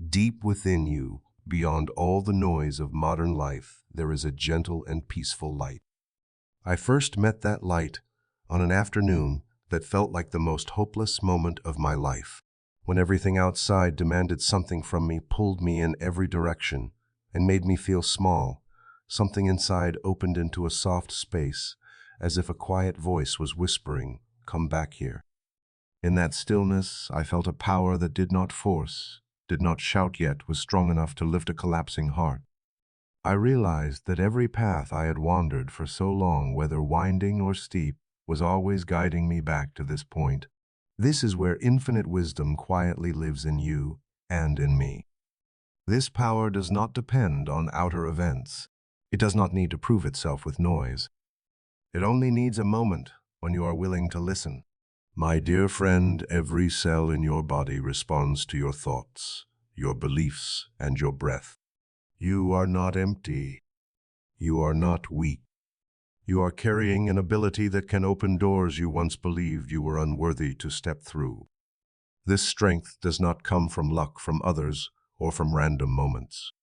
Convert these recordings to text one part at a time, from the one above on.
Deep within you, beyond all the noise of modern life, there is a gentle and peaceful light. I first met that light on an afternoon that felt like the most hopeless moment of my life, when everything outside demanded something from me, pulled me in every direction, and made me feel small. Something inside opened into a soft space, as if a quiet voice was whispering, "Come back here." In that stillness, I felt a power that did not force, did not shout, yet was strong enough to lift a collapsing heart. I realized that every path I had wandered for so long, whether winding or steep, was always guiding me back to this point. This is where infinite wisdom quietly lives in you and in me. This power does not depend on outer events. It does not need to prove itself with noise. It only needs a moment when you are willing to listen. My dear friend, every cell in your body responds to your thoughts, your beliefs, and your breath. You are not empty. You are not weak. You are carrying an ability that can open doors you once believed you were unworthy to step through. This strength does not come from luck from others or from random moments.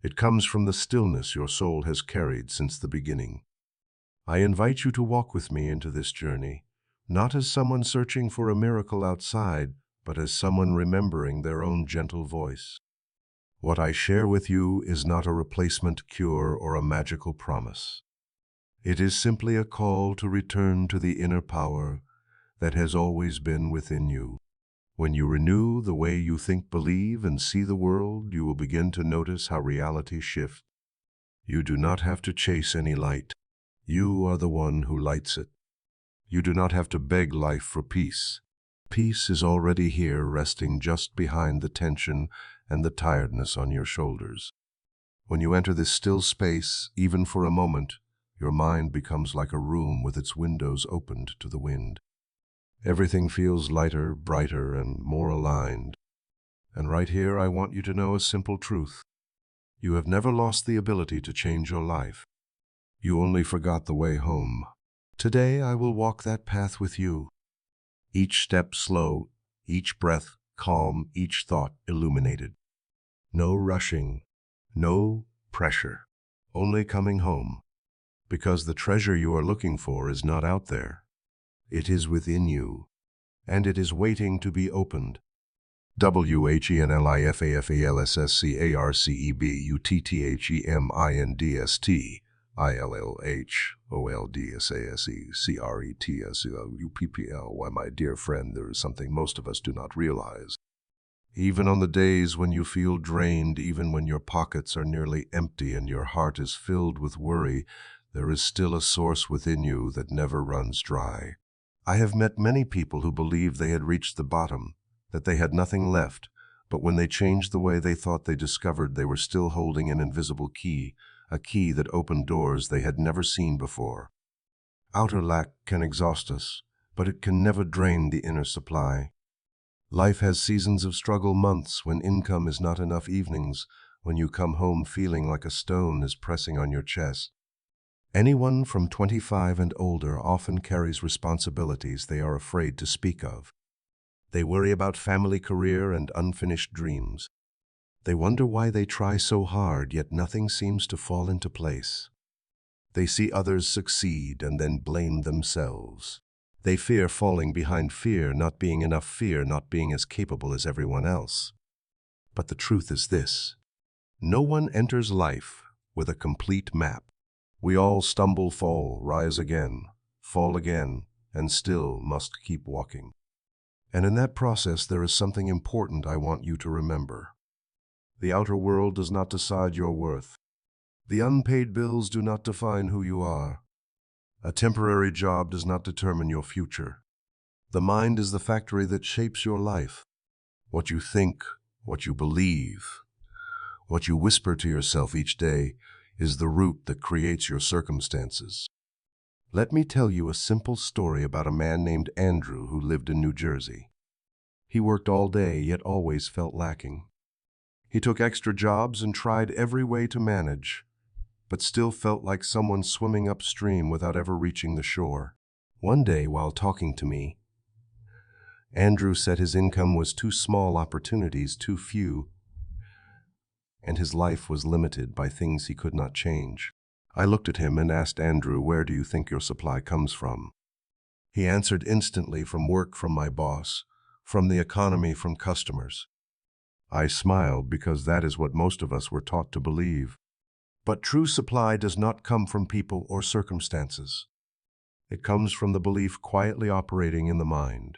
It comes from the stillness your soul has carried since the beginning. I invite you to walk with me into this journey, not as someone searching for a miracle outside, but as someone remembering their own gentle voice. What I share with you is not a replacement cure or a magical promise. It is simply a call to return to the inner power that has always been within you. When you renew the way you think, believe, and see the world, you will begin to notice how reality shifts. You do not have to chase any light. You are the one who lights it. You do not have to beg life for peace. Peace is already here, resting just behind the tension and the tiredness on your shoulders. When you enter this still space, even for a moment, your mind becomes like a room with its windows opened to the wind. Everything feels lighter, brighter, and more aligned. And right here, I want you to know a simple truth. You have never lost the ability to change your life. You only forgot the way home. Today, I will walk that path with you. Each step slow, each breath calm, each thought illuminated. No rushing, no pressure, only coming home. Because the treasure you are looking for is not out there. It is within you, and it is waiting to be opened. WHENLIFAFALSCARCEBUTTHILSASECRETSUPPL. My dear friend, there is something most of us do not realize. Even on the days when you feel drained, even when your pockets are nearly empty and your heart is filled with worry, there is still a source within you that never runs dry. I have met many people who believed they had reached the bottom, that they had nothing left, but when they changed the way they thought, they discovered they were still holding an invisible key, a key that opened doors they had never seen before. Outer lack can exhaust us, but it can never drain the inner supply. Life has seasons of struggle, months when income is not enough, evenings when you come home feeling like a stone is pressing on your chest. Anyone from 25 and older often carries responsibilities they are afraid to speak of. They worry about family, career, and unfinished dreams. They wonder why they try so hard, yet nothing seems to fall into place. They see others succeed and then blame themselves. They fear falling behind, fear not being enough, fear not being as capable as everyone else. But the truth is this: no one enters life with a complete map. We all stumble, fall, rise again, fall again, and still must keep walking. And in that process, there is something important I want you to remember. The outer world does not decide your worth. The unpaid bills do not define who you are. A temporary job does not determine your future. The mind is the factory that shapes your life. What you think, what you believe, what you whisper to yourself each day is the root that creates your circumstances. Let me tell you a simple story about a man named Andrew who lived in New Jersey. He worked all day, yet always felt lacking. He took extra jobs and tried every way to manage, but still felt like someone swimming upstream without ever reaching the shore. One day, while talking to me, Andrew said his income was too small, opportunities too few, and his life was limited by things he could not change. I looked at him and asked Andrew, "Where do you think your supply comes from?" He answered instantly, "From work, from my boss, from the economy, from customers." I smiled because that is what most of us were taught to believe. But true supply does not come from people or circumstances. It comes from the belief quietly operating in the mind.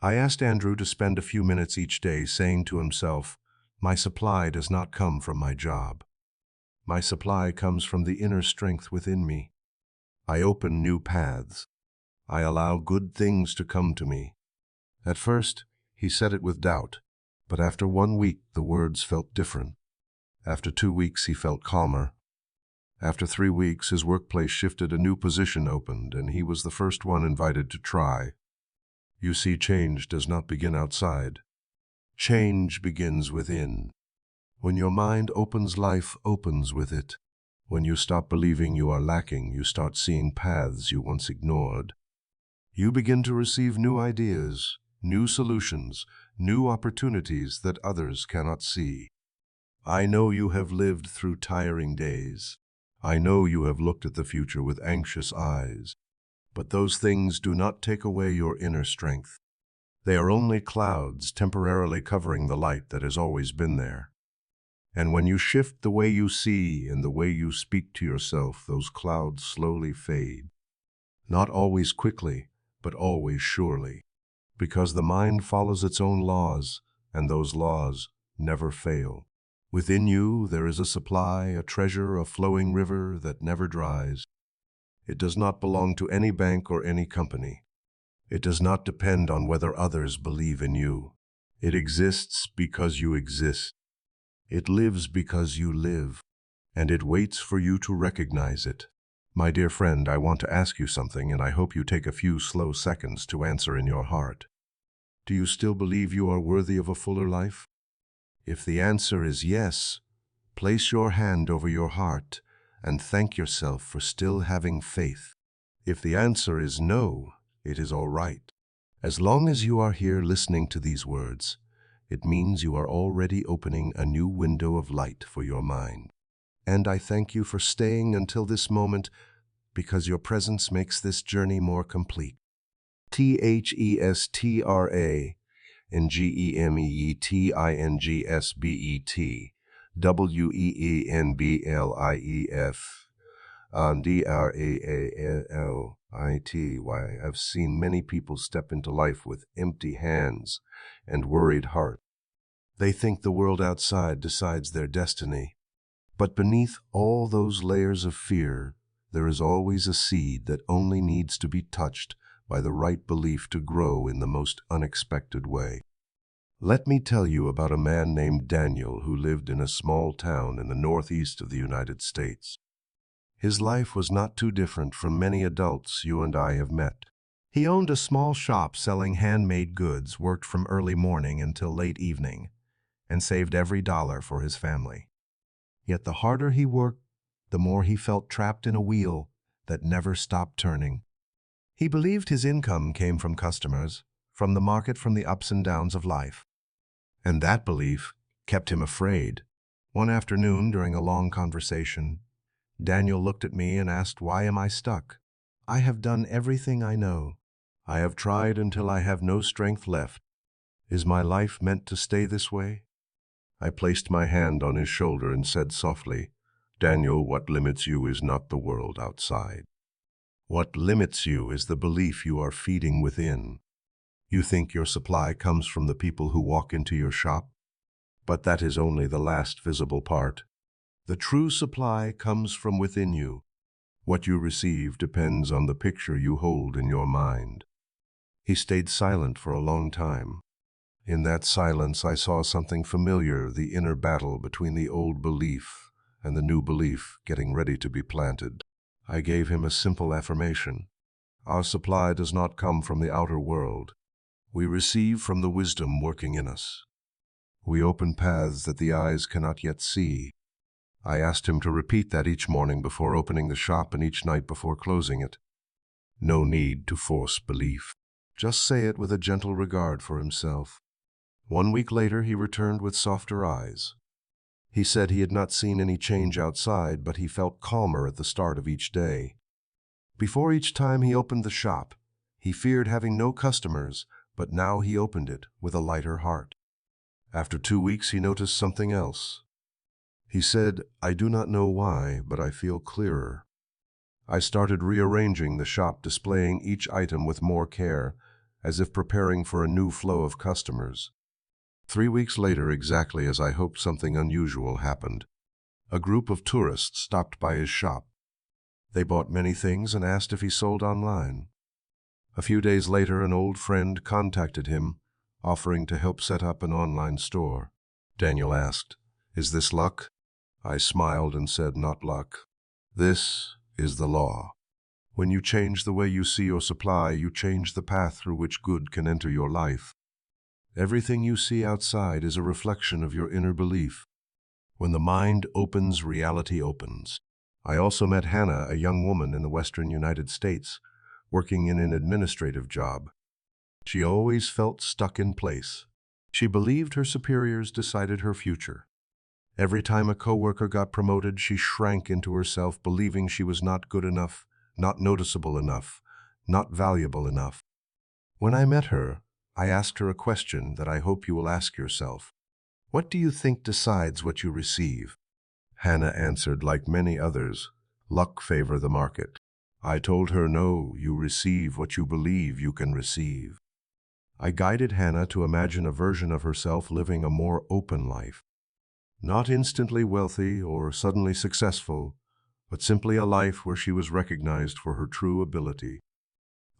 I asked Andrew to spend a few minutes each day saying to himself, "My supply does not come from my job. My supply comes from the inner strength within me. I open new paths. I allow good things to come to me." At first, he said it with doubt, but after 1 week, the words felt different. After 2 weeks, he felt calmer. After 3 weeks, his workplace shifted, a new position opened, and he was the first one invited to try. You see, change does not begin outside. Change begins within. When your mind opens, life opens with it. When you stop believing you are lacking, you start seeing paths you once ignored. You begin to receive new ideas, new solutions, new opportunities that others cannot see. I know you have lived through tiring days. I know you have looked at the future with anxious eyes. But those things do not take away your inner strength. They are only clouds temporarily covering the light that has always been there. And when you shift the way you see and the way you speak to yourself, those clouds slowly fade. Not always quickly, but always surely. Because the mind follows its own laws, and those laws never fail. Within you there is a supply, a treasure, a flowing river that never dries. It does not belong to any bank or any company. It does not depend on whether others believe in you. It exists because you exist. It lives because you live, and it waits for you to recognize it. My dear friend, I want to ask you something, and I hope you take a few slow seconds to answer in your heart. Do you still believe you are worthy of a fuller life? If the answer is yes, place your hand over your heart and thank yourself for still having faith. If the answer is no, it is all right. As long as you are here listening to these words, it means you are already opening a new window of light for your mind. And I thank you for staying until this moment, because your presence makes this journey more complete. THESTRA and GEMEETINGSBET WEENBLIEF DRAALITY. I've seen many people step into life with empty hands and worried heart. They think the world outside decides their destiny. But beneath all those layers of fear, there is always a seed that only needs to be touched by the right belief to grow in the most unexpected way. Let me tell you about a man named Daniel who lived in a small town in the northeast of the United States. His life was not too different from many adults you and I have met. He owned a small shop selling handmade goods, worked from early morning until late evening, and saved every dollar for his family. Yet the harder he worked, the more he felt trapped in a wheel that never stopped turning. He believed his income came from customers, from the market, from the ups and downs of life. And that belief kept him afraid. One afternoon, during a long conversation, Daniel looked at me and asked, "Why am I stuck? I have done everything I know. I have tried until I have no strength left. Is my life meant to stay this way?" I placed my hand on his shoulder and said softly, "Daniel, what limits you is not the world outside. What limits you is the belief you are feeding within. You think your supply comes from the people who walk into your shop? But that is only the last visible part. The true supply comes from within you. What you receive depends on the picture you hold in your mind." He stayed silent for a long time. In that silence, I saw something familiar, the inner battle between the old belief and the new belief getting ready to be planted. I gave him a simple affirmation. Our supply does not come from the outer world. We receive from the wisdom working in us. We open paths that the eyes cannot yet see. I asked him to repeat that each morning before opening the shop and each night before closing it. No need to force belief. Just say it with a gentle regard for himself. 1 week later, he returned with softer eyes. He said he had not seen any change outside, but he felt calmer at the start of each day. Before each time he opened the shop, he feared having no customers, but now he opened it with a lighter heart. After 2 weeks, he noticed something else. He said, "I do not know why, but I feel clearer." I started rearranging the shop, displaying each item with more care, as if preparing for a new flow of customers. 3 weeks later, exactly as I hoped, something unusual happened. A group of tourists stopped by his shop. They bought many things and asked if he sold online. A few days later, an old friend contacted him, offering to help set up an online store. Daniel asked, "Is this luck?" I smiled and said, "Not luck. This is the law. When you change the way you see your supply, you change the path through which good can enter your life. Everything you see outside is a reflection of your inner belief. When the mind opens, reality opens." I also met Hannah, a young woman in the Western United States, working in an administrative job. She always felt stuck in place. She believed her superiors decided her future. Every time a coworker got promoted, she shrank into herself, believing she was not good enough, not noticeable enough, not valuable enough. When I met her, I asked her a question that I hope you will ask yourself. What do you think decides what you receive? Hannah answered, like many others, luck favor the market. I told her, no, you receive what you believe you can receive. I guided Hannah to imagine a version of herself living a more open life. Not instantly wealthy or suddenly successful, but simply a life where she was recognized for her true ability.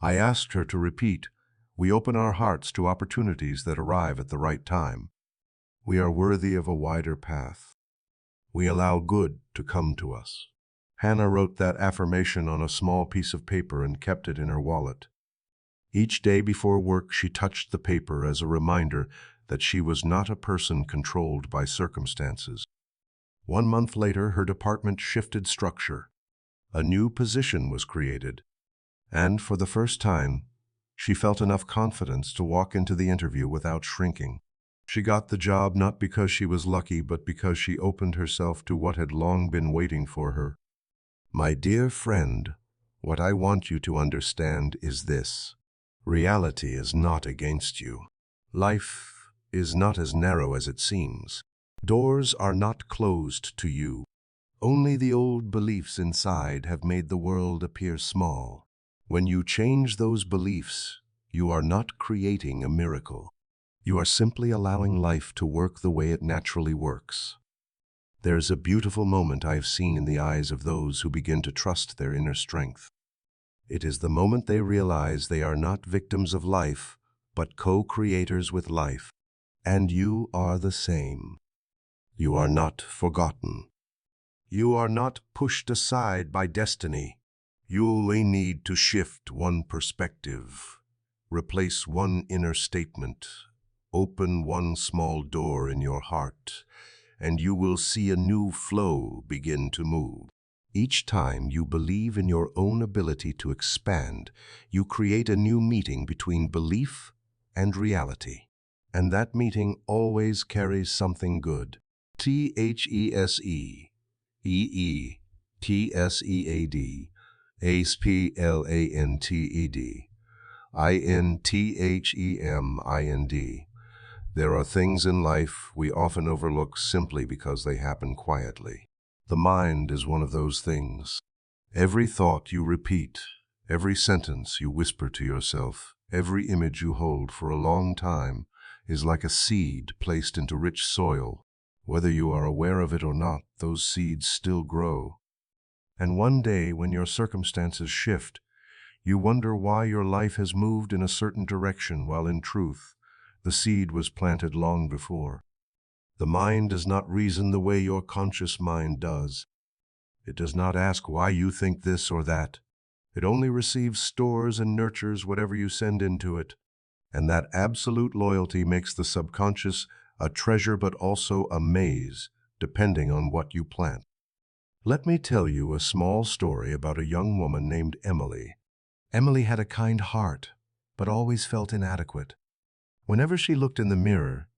I asked her to repeat, we open our hearts to opportunities that arrive at the right time. We are worthy of a wider path. We allow good to come to us. Hannah wrote that affirmation on a small piece of paper and kept it in her wallet. Each day before work, she touched the paper as a reminder that she was not a person controlled by circumstances. 1 month later, her department shifted structure. A new position was created, and for the first time, she felt enough confidence to walk into the interview without shrinking. She got the job not because she was lucky, but because she opened herself to what had long been waiting for her. My dear friend, what I want you to understand is this. Reality is not against you. Life is not as narrow as it seems. Doors are not closed to you. Only the old beliefs inside have made the world appear small. When you change those beliefs, you are not creating a miracle. You are simply allowing life to work the way it naturally works. There's a beautiful moment I have seen in the eyes of those who begin to trust their inner strength. It is the moment they realize they are not victims of life, but co-creators with life. And you are the same. You are not forgotten. You are not pushed aside by destiny. You only need to shift one perspective, replace one inner statement, open one small door in your heart, and you will see a new flow begin to move. Each time you believe in your own ability to expand, you create a new meeting between belief and reality. And that meeting always carries something good. THESEEEETSEAD, ASPLANTED, INTHEMIND. There are things in life we often overlook simply because they happen quietly. The mind is one of those things. Every thought you repeat, every sentence you whisper to yourself, every image you hold for a long time is like a seed placed into rich soil. Whether you are aware of it or not, those seeds still grow. And one day, when your circumstances shift, you wonder why your life has moved in a certain direction, while in truth, the seed was planted long before. The mind does not reason the way your conscious mind does. It does not ask why you think this or that. It only receives, stores, and nurtures whatever you send into it. And that absolute loyalty makes the subconscious a treasure but also a maze, depending on what you plant. Let me tell you a small story about a young woman named Emily. Emily had a kind heart, but always felt inadequate. Whenever she looked in the mirror,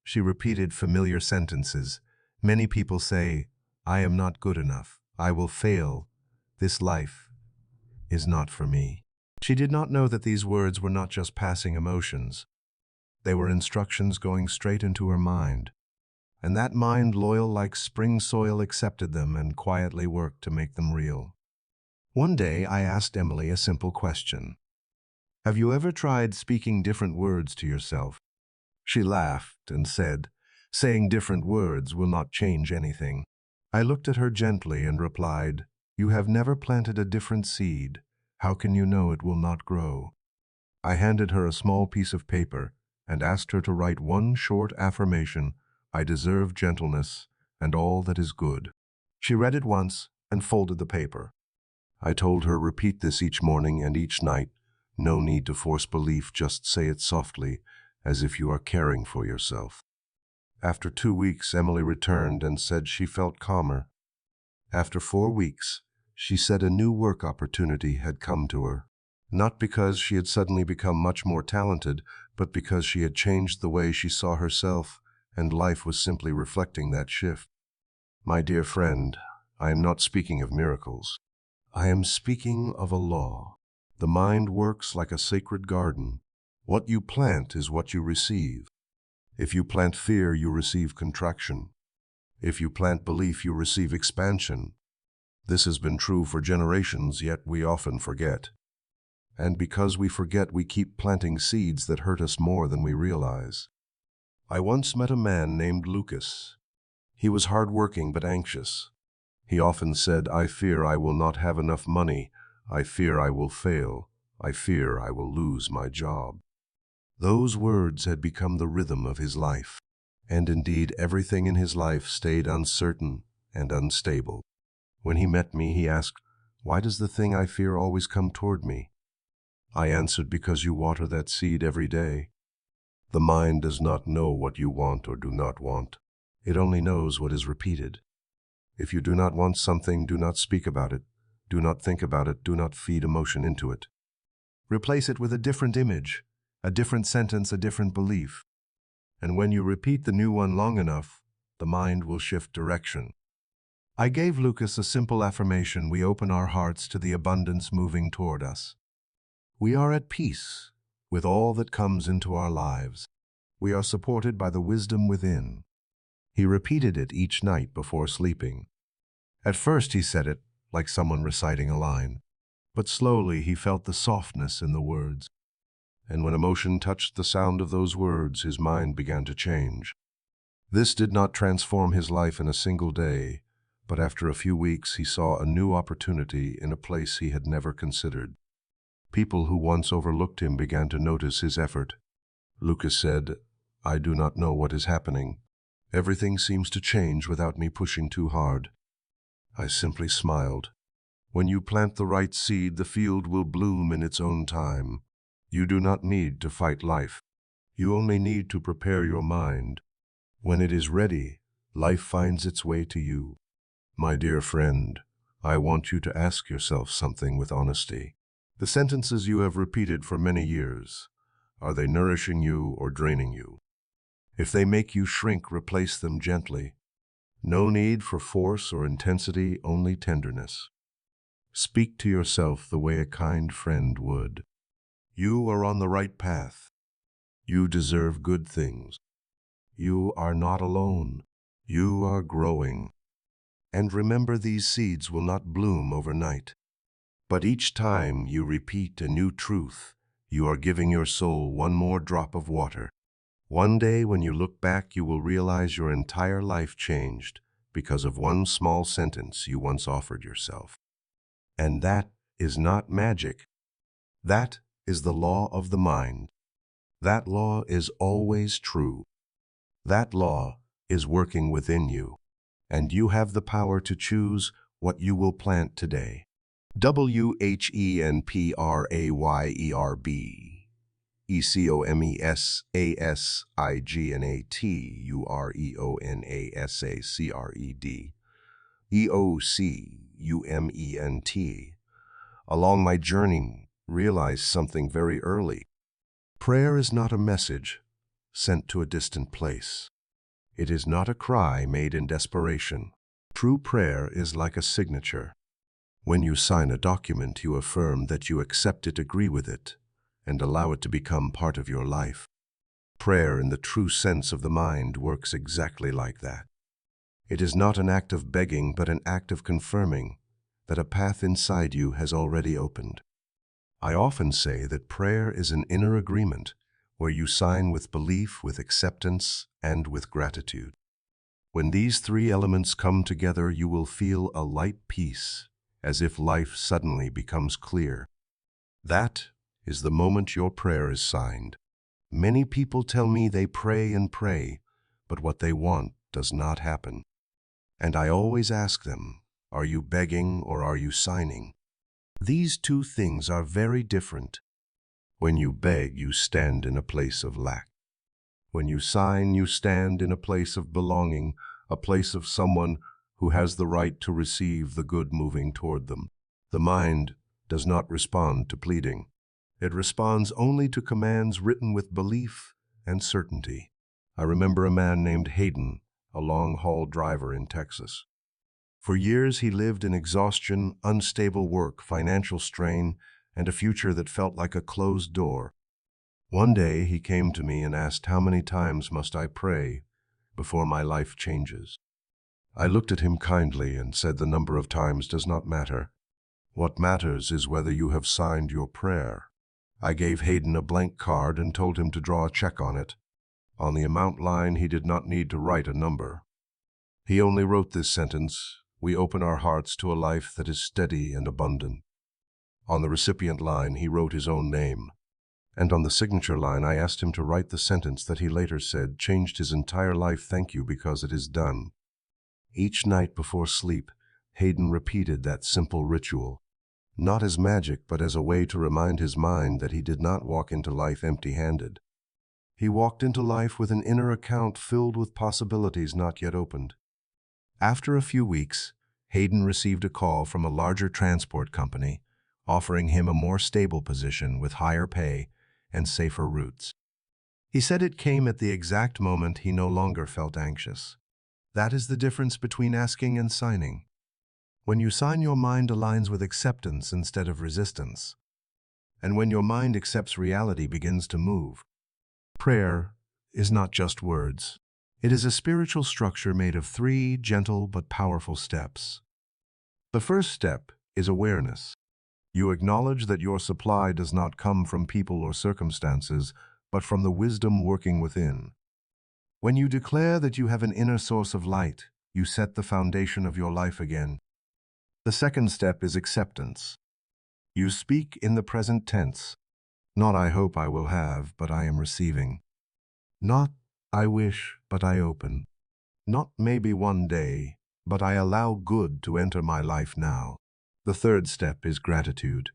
she repeated familiar sentences. Many people say, I am not good enough. I will fail. This life is not for me. She did not know that these words were not just passing emotions. They were instructions going straight into her mind. And that mind, loyal like spring soil, accepted them and quietly worked to make them real. One day, I asked Emily a simple question. Have you ever tried speaking different words to yourself? She laughed and said, saying different words will not change anything. I looked at her gently and replied, you have never planted a different seed. How can you know it will not grow? I handed her a small piece of paper and asked her to write one short affirmation, I deserve gentleness and all that is good. She read it once and folded the paper. I told her, repeat this each morning and each night. No need to force belief, just say it softly, as if you are caring for yourself. After 2 weeks, Emily returned and said she felt calmer. After 4 weeks, she said a new work opportunity had come to her. Not because she had suddenly become much more talented, but because she had changed the way she saw herself, and life was simply reflecting that shift. My dear friend, I am not speaking of miracles. I am speaking of a law. The mind works like a sacred garden. What you plant is what you receive. If you plant fear, you receive contraction. If you plant belief, you receive expansion. This has been true for generations, yet we often forget. And because we forget, we keep planting seeds that hurt us more than we realize. I once met a man named Lucas. He was hardworking but anxious. He often said, I fear I will not have enough money. I fear I will fail. I fear I will lose my job. Those words had become the rhythm of his life. And indeed, everything in his life stayed uncertain and unstable. When he met me, he asked, why does the thing I fear always come toward me? I answered, because you water that seed every day. The mind does not know what you want or do not want. It only knows what is repeated. If you do not want something, do not speak about it. Do not think about it. Do not feed emotion into it. Replace it with a different image, a different sentence, a different belief. And when you repeat the new one long enough, the mind will shift direction. I gave Lucas a simple affirmation. We open our hearts to the abundance moving toward us. We are at peace with all that comes into our lives. We are supported by the wisdom within. He repeated it each night before sleeping. At first he said it like someone reciting a line, but slowly he felt the softness in the words. And when emotion touched the sound of those words, his mind began to change. This did not transform his life in a single day, but after a few weeks he saw a new opportunity in a place he had never considered. People who once overlooked him began to notice his effort. Lucas said, I do not know what is happening. Everything seems to change without me pushing too hard. I simply smiled. When you plant the right seed, the field will bloom in its own time. You do not need to fight life. You only need to prepare your mind. When it is ready, life finds its way to you. My dear friend, I want you to ask yourself something with honesty. The sentences you have repeated for many years, are they nourishing you or draining you? If they make you shrink, replace them gently. No need for force or intensity, only tenderness. Speak to yourself the way a kind friend would. You are on the right path. You deserve good things. You are not alone. You are growing. And remember, these seeds will not bloom overnight. But each time you repeat a new truth, you are giving your soul one more drop of water. One day when you look back, you will realize your entire life changed because of one small sentence you once offered yourself. And that is not magic. That is the law of the mind. That law is always true. That law is working within you, and you have the power to choose what you will plant today. WHENPRAYERB ECOMESASIGNATUREONASACRED EOCUMENT. Along my journey, realized something very early. Prayer is not a message sent to a distant place. It is not a cry made in desperation. True prayer is like a signature. When you sign a document, you affirm that you accept it, agree with it, and allow it to become part of your life. Prayer, in the true sense of the mind, works exactly like that. It is not an act of begging, but an act of confirming that a path inside you has already opened. I often say that prayer is an inner agreement where you sign with belief, with acceptance, and with gratitude. When these three elements come together, you will feel a light peace, as if life suddenly becomes clear. That is the moment your prayer is signed. Many people tell me they pray and pray, but what they want does not happen. And I always ask them, are you begging or are you signing? These two things are very different. When you beg, you stand in a place of lack. When you sign, you stand in a place of belonging, a place of someone who has the right to receive the good moving toward them. The mind does not respond to pleading. It responds only to commands written with belief and certainty. I remember a man named Hayden, a long-haul driver in Texas. For years he lived in exhaustion, unstable work, financial strain, and a future that felt like a closed door. One day he came to me and asked, how many times must I pray before my life changes? I looked at him kindly and said, the number of times does not matter. What matters is whether you have signed your prayer. I gave Hayden a blank card and told him to draw a check on it. On the amount line, he did not need to write a number. He only wrote this sentence: we open our hearts to a life that is steady and abundant. On the recipient line, he wrote his own name. And on the signature line, I asked him to write the sentence that he later said changed his entire life: thank you because it is done. Each night before sleep, Hayden repeated that simple ritual, not as magic, but as a way to remind his mind that he did not walk into life empty-handed. He walked into life with an inner account filled with possibilities not yet opened. After a few weeks, Hayden received a call from a larger transport company, offering him a more stable position with higher pay and safer routes. He said it came at the exact moment he no longer felt anxious. That is the difference between asking and signing. When you sign, your mind aligns with acceptance instead of resistance. And when your mind accepts, reality begins to move. Prayer is not just words. It is a spiritual structure made of three gentle but powerful steps. The first step is awareness. You acknowledge that your supply does not come from people or circumstances, but from the wisdom working within. When you declare that you have an inner source of light, you set the foundation of your life again. The second step is acceptance. You speak in the present tense. Not I hope I will have, but I am receiving. Not I wish, but I open. Not maybe one day, but I allow good to enter my life now. The third step is gratitude.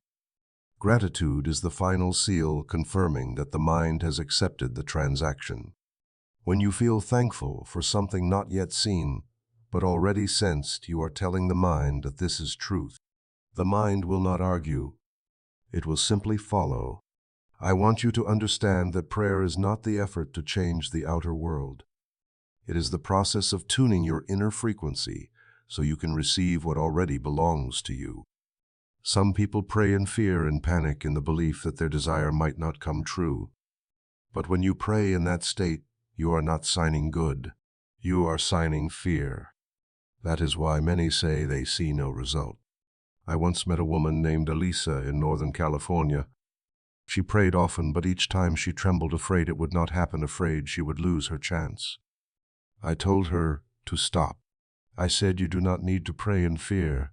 Gratitude is the final seal confirming that the mind has accepted the transaction. When you feel thankful for something not yet seen, but already sensed, you are telling the mind that this is truth. The mind will not argue. It will simply follow. I want you to understand that prayer is not the effort to change the outer world. It is the process of tuning your inner frequency so you can receive what already belongs to you. Some people pray in fear and panic in the belief that their desire might not come true. But when you pray in that state, you are not signing good. You are signing fear. That is why many say they see no result. I once met a woman named Elisa in Northern California. She prayed often, but each time she trembled, afraid it would not happen, afraid she would lose her chance. I told her to stop. I said, you do not need to pray in fear.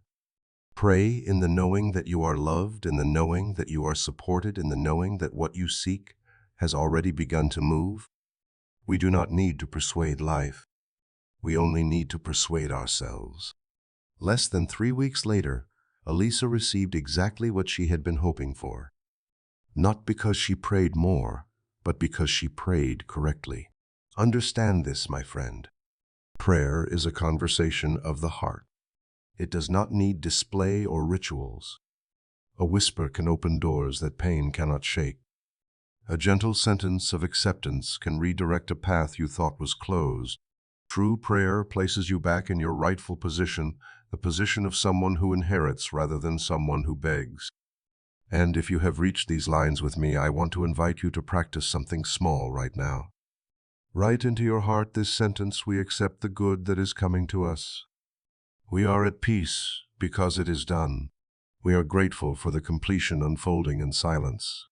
Pray in the knowing that you are loved, in the knowing that you are supported, in the knowing that what you seek has already begun to move. We do not need to persuade life. We only need to persuade ourselves. Less than 3 weeks later, Elisa received exactly what she had been hoping for. Not because she prayed more, but because she prayed correctly. Understand this, my friend. Prayer is a conversation of the heart. It does not need display or rituals. A whisper can open doors that pain cannot shake. A gentle sentence of acceptance can redirect a path you thought was closed. True prayer places you back in your rightful position, the position of someone who inherits rather than someone who begs. And if you have reached these lines with me, I want to invite you to practice something small right now. Write into your heart this sentence: we accept the good that is coming to us. We are at peace because it is done. We are grateful for the completion unfolding in silence.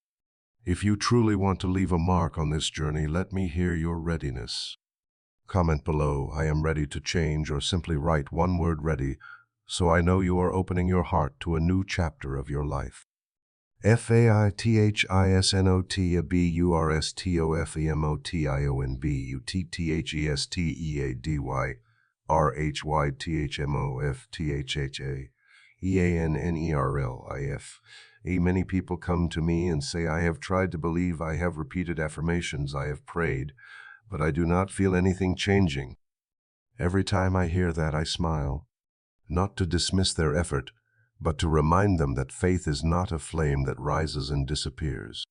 If you truly want to leave a mark on this journey, let me hear your readiness. Comment below, I am ready to change, or simply write one word, ready, so I know you are opening your heart to a new chapter of your life. FAITHISNOTABURSTOFEMOTIONBUTTHEATHEANNERLIF. Many people come to me and say, I have tried to believe, I have repeated affirmations, I have prayed, but I do not feel anything changing. Every time I hear that, I smile, not to dismiss their effort, but to remind them that faith is not a flame that rises and disappears.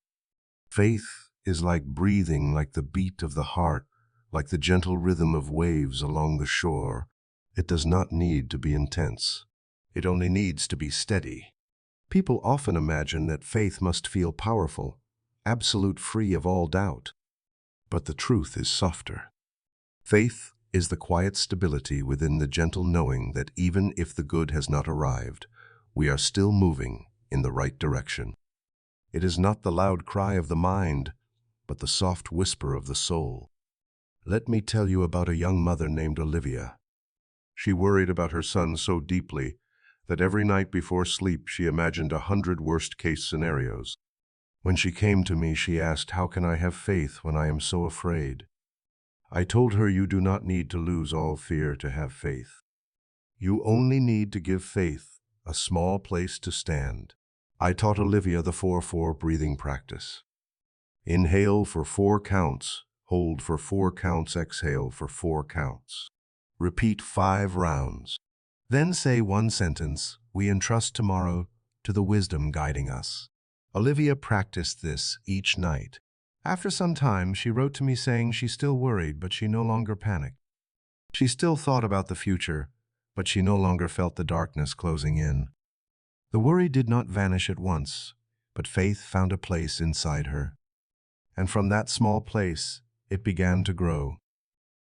Faith is like breathing, like the beat of the heart, like the gentle rhythm of waves along the shore. It does not need to be intense. It only needs to be steady. People often imagine that faith must feel powerful, absolute, free of all doubt. But the truth is softer. Faith is the quiet stability within the gentle knowing that even if the good has not arrived, we are still moving in the right direction. It is not the loud cry of the mind, but the soft whisper of the soul. Let me tell you about a young mother named Olivia. She worried about her son so deeply that every night before sleep she imagined 100 worst-case scenarios. When she came to me, she asked, how can I have faith when I am so afraid? I told her, you do not need to lose all fear to have faith. You only need to give faith a small place to stand. I taught Olivia the 4-4 breathing practice. Inhale for 4 counts, hold for 4 counts, exhale for 4 counts. Repeat 5 rounds. Then say one sentence: we entrust tomorrow to the wisdom guiding us. Olivia practiced this each night. After some time, she wrote to me saying she still worried, but she no longer panicked. She still thought about the future, but she no longer felt the darkness closing in. The worry did not vanish at once, but faith found a place inside her. And from that small place, it began to grow.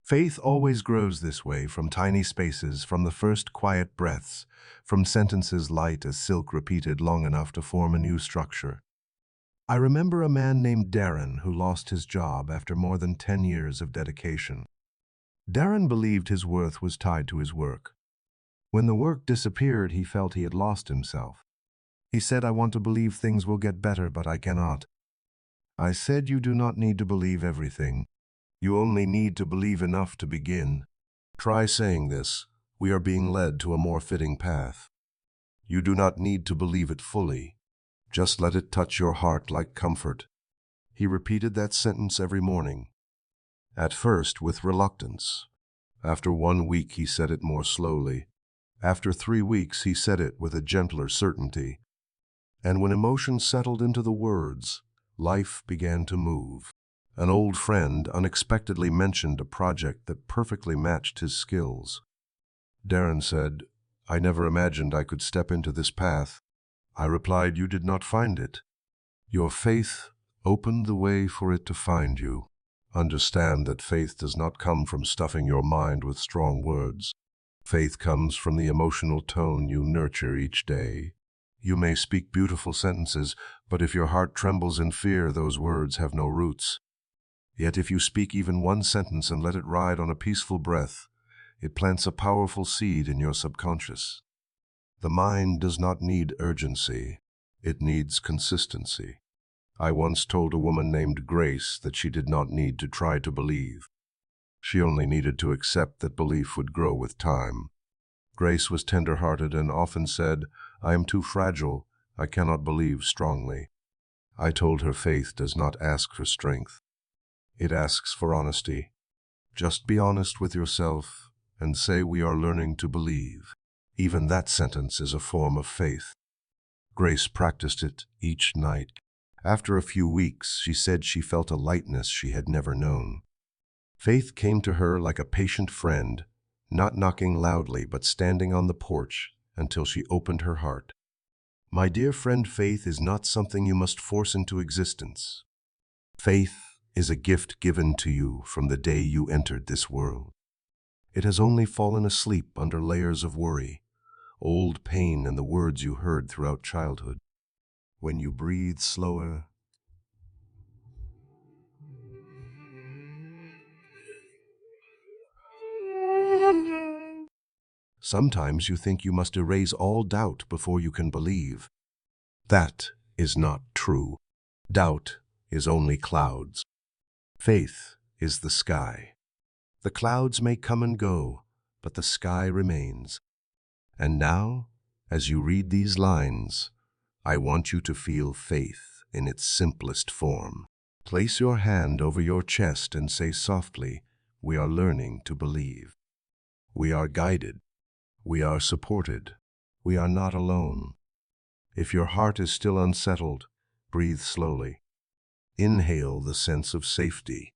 Faith always grows this way, from tiny spaces, from the first quiet breaths, from sentences light as silk repeated long enough to form a new structure. I remember a man named Darren who lost his job after more than 10 years of dedication. Darren believed his worth was tied to his work. When the work disappeared, he felt he had lost himself. He said, I want to believe things will get better, but I cannot. I said, you do not need to believe everything. You only need to believe enough to begin. Try saying this: we are being led to a more fitting path. You do not need to believe it fully. Just let it touch your heart like comfort. He repeated that sentence every morning, at first with reluctance. After 1 week, he said it more slowly. After 3 weeks, he said it with a gentler certainty. And when emotion settled into the words, life began to move. An old friend unexpectedly mentioned a project that perfectly matched his skills. Darren said, I never imagined I could step into this path. I replied, you did not find it. Your faith opened the way for it to find you. Understand that faith does not come from stuffing your mind with strong words. Faith comes from the emotional tone you nurture each day. You may speak beautiful sentences, but if your heart trembles in fear, those words have no roots. Yet if you speak even one sentence and let it ride on a peaceful breath, it plants a powerful seed in your subconscious. The mind does not need urgency. It needs consistency. I once told a woman named Grace that she did not need to try to believe. She only needed to accept that belief would grow with time. Grace was tender-hearted and often said, I am too fragile. I cannot believe strongly. I told her faith does not ask for strength. It asks for honesty. Just be honest with yourself and say, we are learning to believe. Even that sentence is a form of faith. Grace practiced it each night. After a few weeks, she said she felt a lightness she had never known. Faith came to her like a patient friend, not knocking loudly but standing on the porch until she opened her heart. My dear friend, faith is not something you must force into existence. Faith is a gift given to you from the day you entered this world. It has only fallen asleep under layers of worry, old pain, and the words you heard throughout childhood. When you breathe slower, sometimes you think you must erase all doubt before you can believe. That is not true. Doubt is only clouds. Faith is the sky. The clouds may come and go, but the sky remains. And now, as you read these lines, I want you to feel faith in its simplest form. Place your hand over your chest and say softly, "We are learning to believe. We are guided. We are supported. We are not alone." If your heart is still unsettled, breathe slowly. Inhale the sense of safety.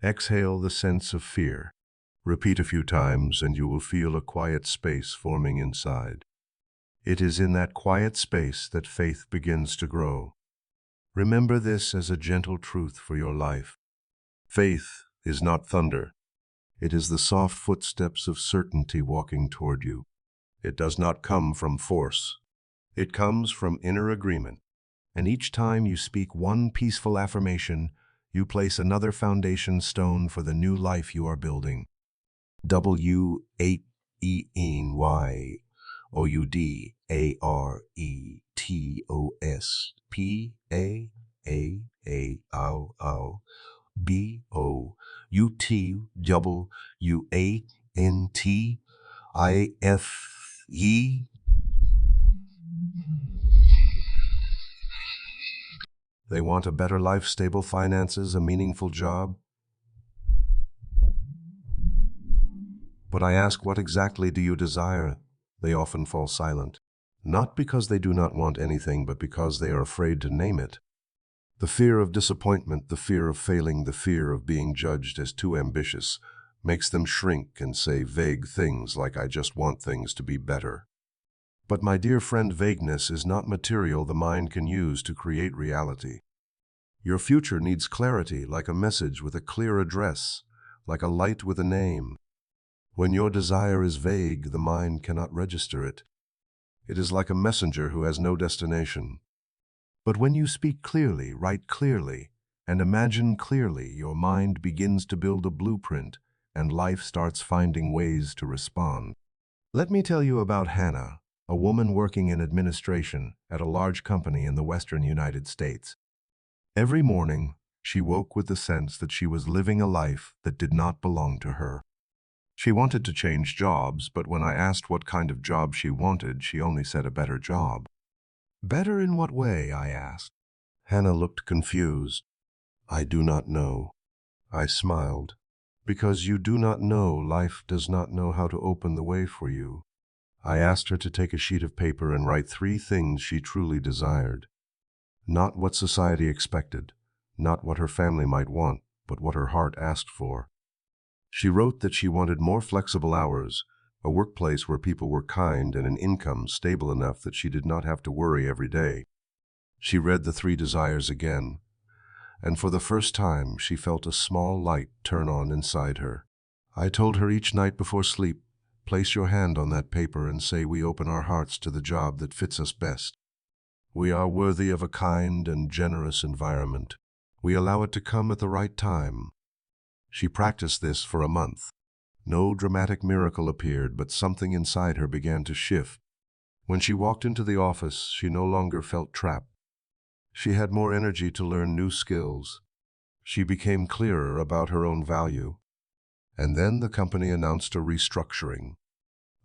Exhale the sense of fear. Repeat a few times and you will feel a quiet space forming inside. It is in that quiet space that faith begins to grow. Remember this as a gentle truth for your life. Faith is not thunder. It is the soft footsteps of certainty walking toward you. It does not come from force. It comes from inner agreement. And each time you speak one peaceful affirmation, you place another foundation stone for the new life you are building. WATRAUTWANTIFE. They want a better life, stable finances, a meaningful job. But I ask, what exactly do you desire? They often fall silent. Not because they do not want anything, but because they are afraid to name it. The fear of disappointment, the fear of failing, the fear of being judged as too ambitious makes them shrink and say vague things like, "I just want things to be better." But my dear friend, vagueness is not material the mind can use to create reality. Your future needs clarity, like a message with a clear address, like a light with a name. When your desire is vague, the mind cannot register it. It is like a messenger who has no destination. But when you speak clearly, write clearly, and imagine clearly, your mind begins to build a blueprint, and life starts finding ways to respond. Let me tell you about Hannah, a woman working in administration at a large company in the western United States. Every morning, she woke with the sense that she was living a life that did not belong to her. She wanted to change jobs, but when I asked what kind of job she wanted, she only said a better job. "Better in what way?" I asked. Hannah looked confused. "I do not know." I smiled. "Because you do not know, life does not know how to open the way for you." I asked her to take a sheet of paper and write 3 things she truly desired. Not what society expected, not what her family might want, but what her heart asked for. She wrote that she wanted more flexible hours, a workplace where people were kind, and an income stable enough that she did not have to worry every day. She read the 3 desires again, and for the first time she felt a small light turn on inside her. I told her each night before sleep, "Place your hand on that paper and say we open our hearts to the job that fits us best. We are worthy of a kind and generous environment. We allow it to come at the right time." She practiced this for a month. No dramatic miracle appeared, but something inside her began to shift. When she walked into the office, she no longer felt trapped. She had more energy to learn new skills. She became clearer about her own value. And then the company announced a restructuring.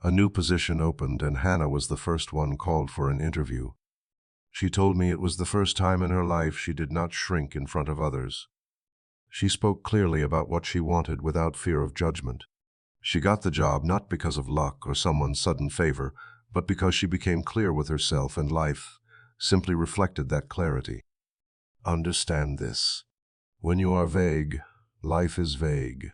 A new position opened, and Hannah was the first one called for an interview. She told me it was the first time in her life she did not shrink in front of others. She spoke clearly about what she wanted without fear of judgment. She got the job not because of luck or someone's sudden favor, but because she became clear with herself, and life simply reflected that clarity. Understand this. When you are vague, life is vague.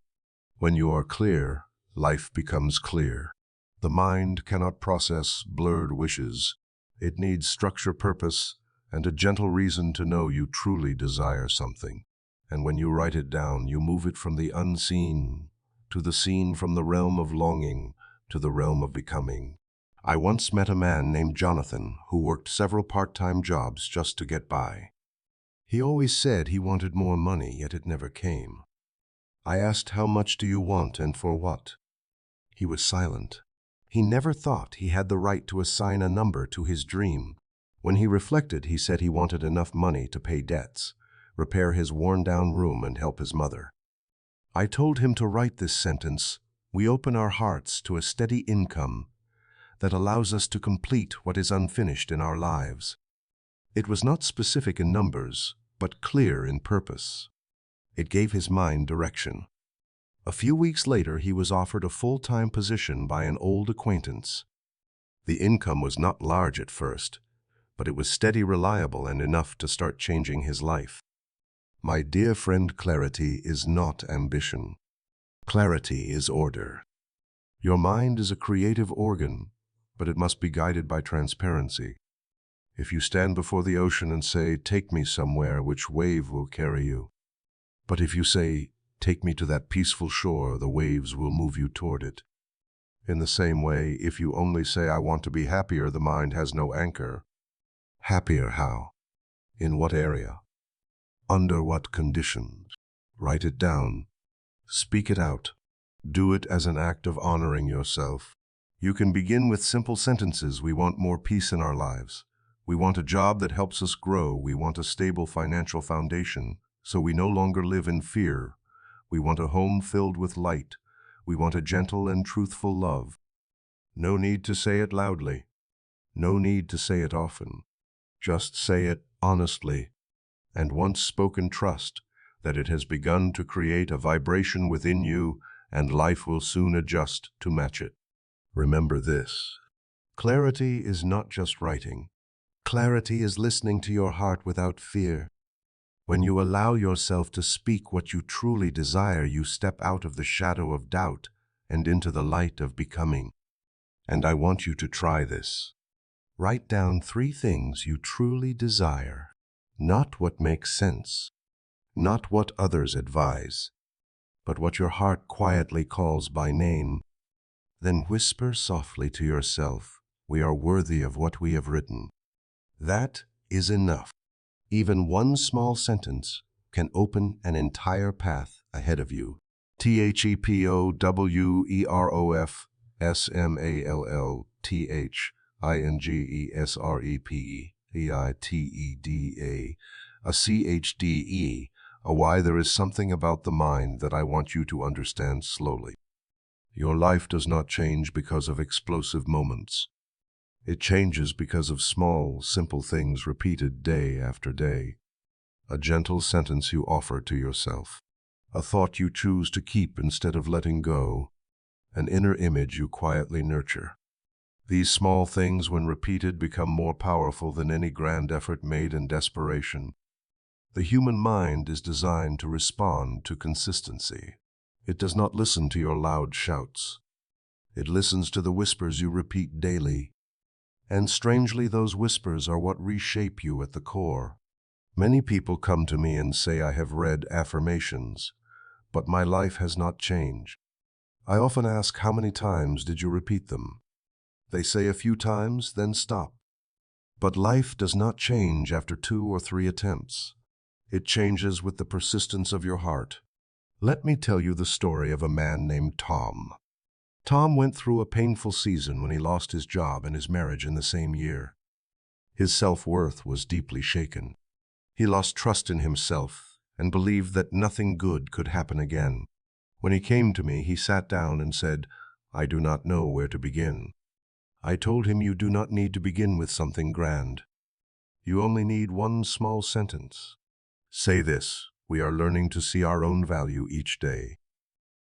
When you are clear, life becomes clear. The mind cannot process blurred wishes. It needs structure, purpose, and a gentle reason to know you truly desire something. And when you write it down, you move it from the unseen to the seen, from the realm of longing to the realm of becoming. I once met a man named Jonathan who worked several part-time jobs just to get by. He always said he wanted more money, yet it never came. I asked, "How much do you want and for what?" He was silent. He never thought he had the right to assign a number to his dream. When he reflected, he said he wanted enough money to pay debts, repair his worn-down room, and help his mother. I told him to write this sentence: "We open our hearts to a steady income that allows us to complete what is unfinished in our lives." It was not specific in numbers, but clear in purpose. It gave his mind direction. A few weeks later, he was offered a full-time position by an old acquaintance. The income was not large at first, but it was steady, reliable, and enough to start changing his life. My dear friend, clarity is not ambition. Clarity is order. Your mind is a creative organ, but it must be guided by transparency. If you stand before the ocean and say, "Take me somewhere," which wave will carry you? But if you say, "Take me to that peaceful shore," the waves will move you toward it. In the same way, if you only say, "I want to be happier," the mind has no anchor. Happier how? In what area? Under what conditions? Write it down. Speak it out. Do it as an act of honoring yourself. You can begin with simple sentences. We want more peace in our lives. We want a job that helps us grow. We want a stable financial foundation, so we no longer live in fear. We want a home filled with light. We want a gentle and truthful love. No need to say it loudly. No need to say it often. Just say it honestly. And once spoken, trust that it has begun to create a vibration within you, and life will soon adjust to match it. Remember this: clarity is not just writing. Clarity is listening to your heart without fear. When you allow yourself to speak what you truly desire, you step out of the shadow of doubt and into the light of becoming. And I want you to try this. Write down 3 things you truly desire. Not what makes sense, not what others advise, but what your heart quietly calls by name. Then whisper softly to yourself, "We are worthy of what we have written." That is enough. Even one small sentence can open an entire path ahead of you. THEPOWEROFSMALLTHINGESREPEITEDA, a CHDE, a why. There is something about the mind that I want you to understand slowly. Your life does not change because of explosive moments. It changes because of small, simple things repeated day after day. A gentle sentence you offer to yourself. A thought you choose to keep instead of letting go. An inner image you quietly nurture. These small things, when repeated, become more powerful than any grand effort made in desperation. The human mind is designed to respond to consistency. It does not listen to your loud shouts. It listens to the whispers you repeat daily. And strangely, those whispers are what reshape you at the core. Many people come to me and say, "I have read affirmations, but my life has not changed." I often ask, "How many times did you repeat them?" They say a few times, then stop. But life does not change after 2 or 3 attempts. It changes with the persistence of your heart. Let me tell you the story of a man named Tom. Tom went through a painful season when he lost his job and his marriage in the same year. His self-worth was deeply shaken. He lost trust in himself and believed that nothing good could happen again. When he came to me, he sat down and said, "I do not know where to begin." I told him, "You do not need to begin with something grand. You only need one small sentence. Say this: 'We are learning to see our own value each day.'"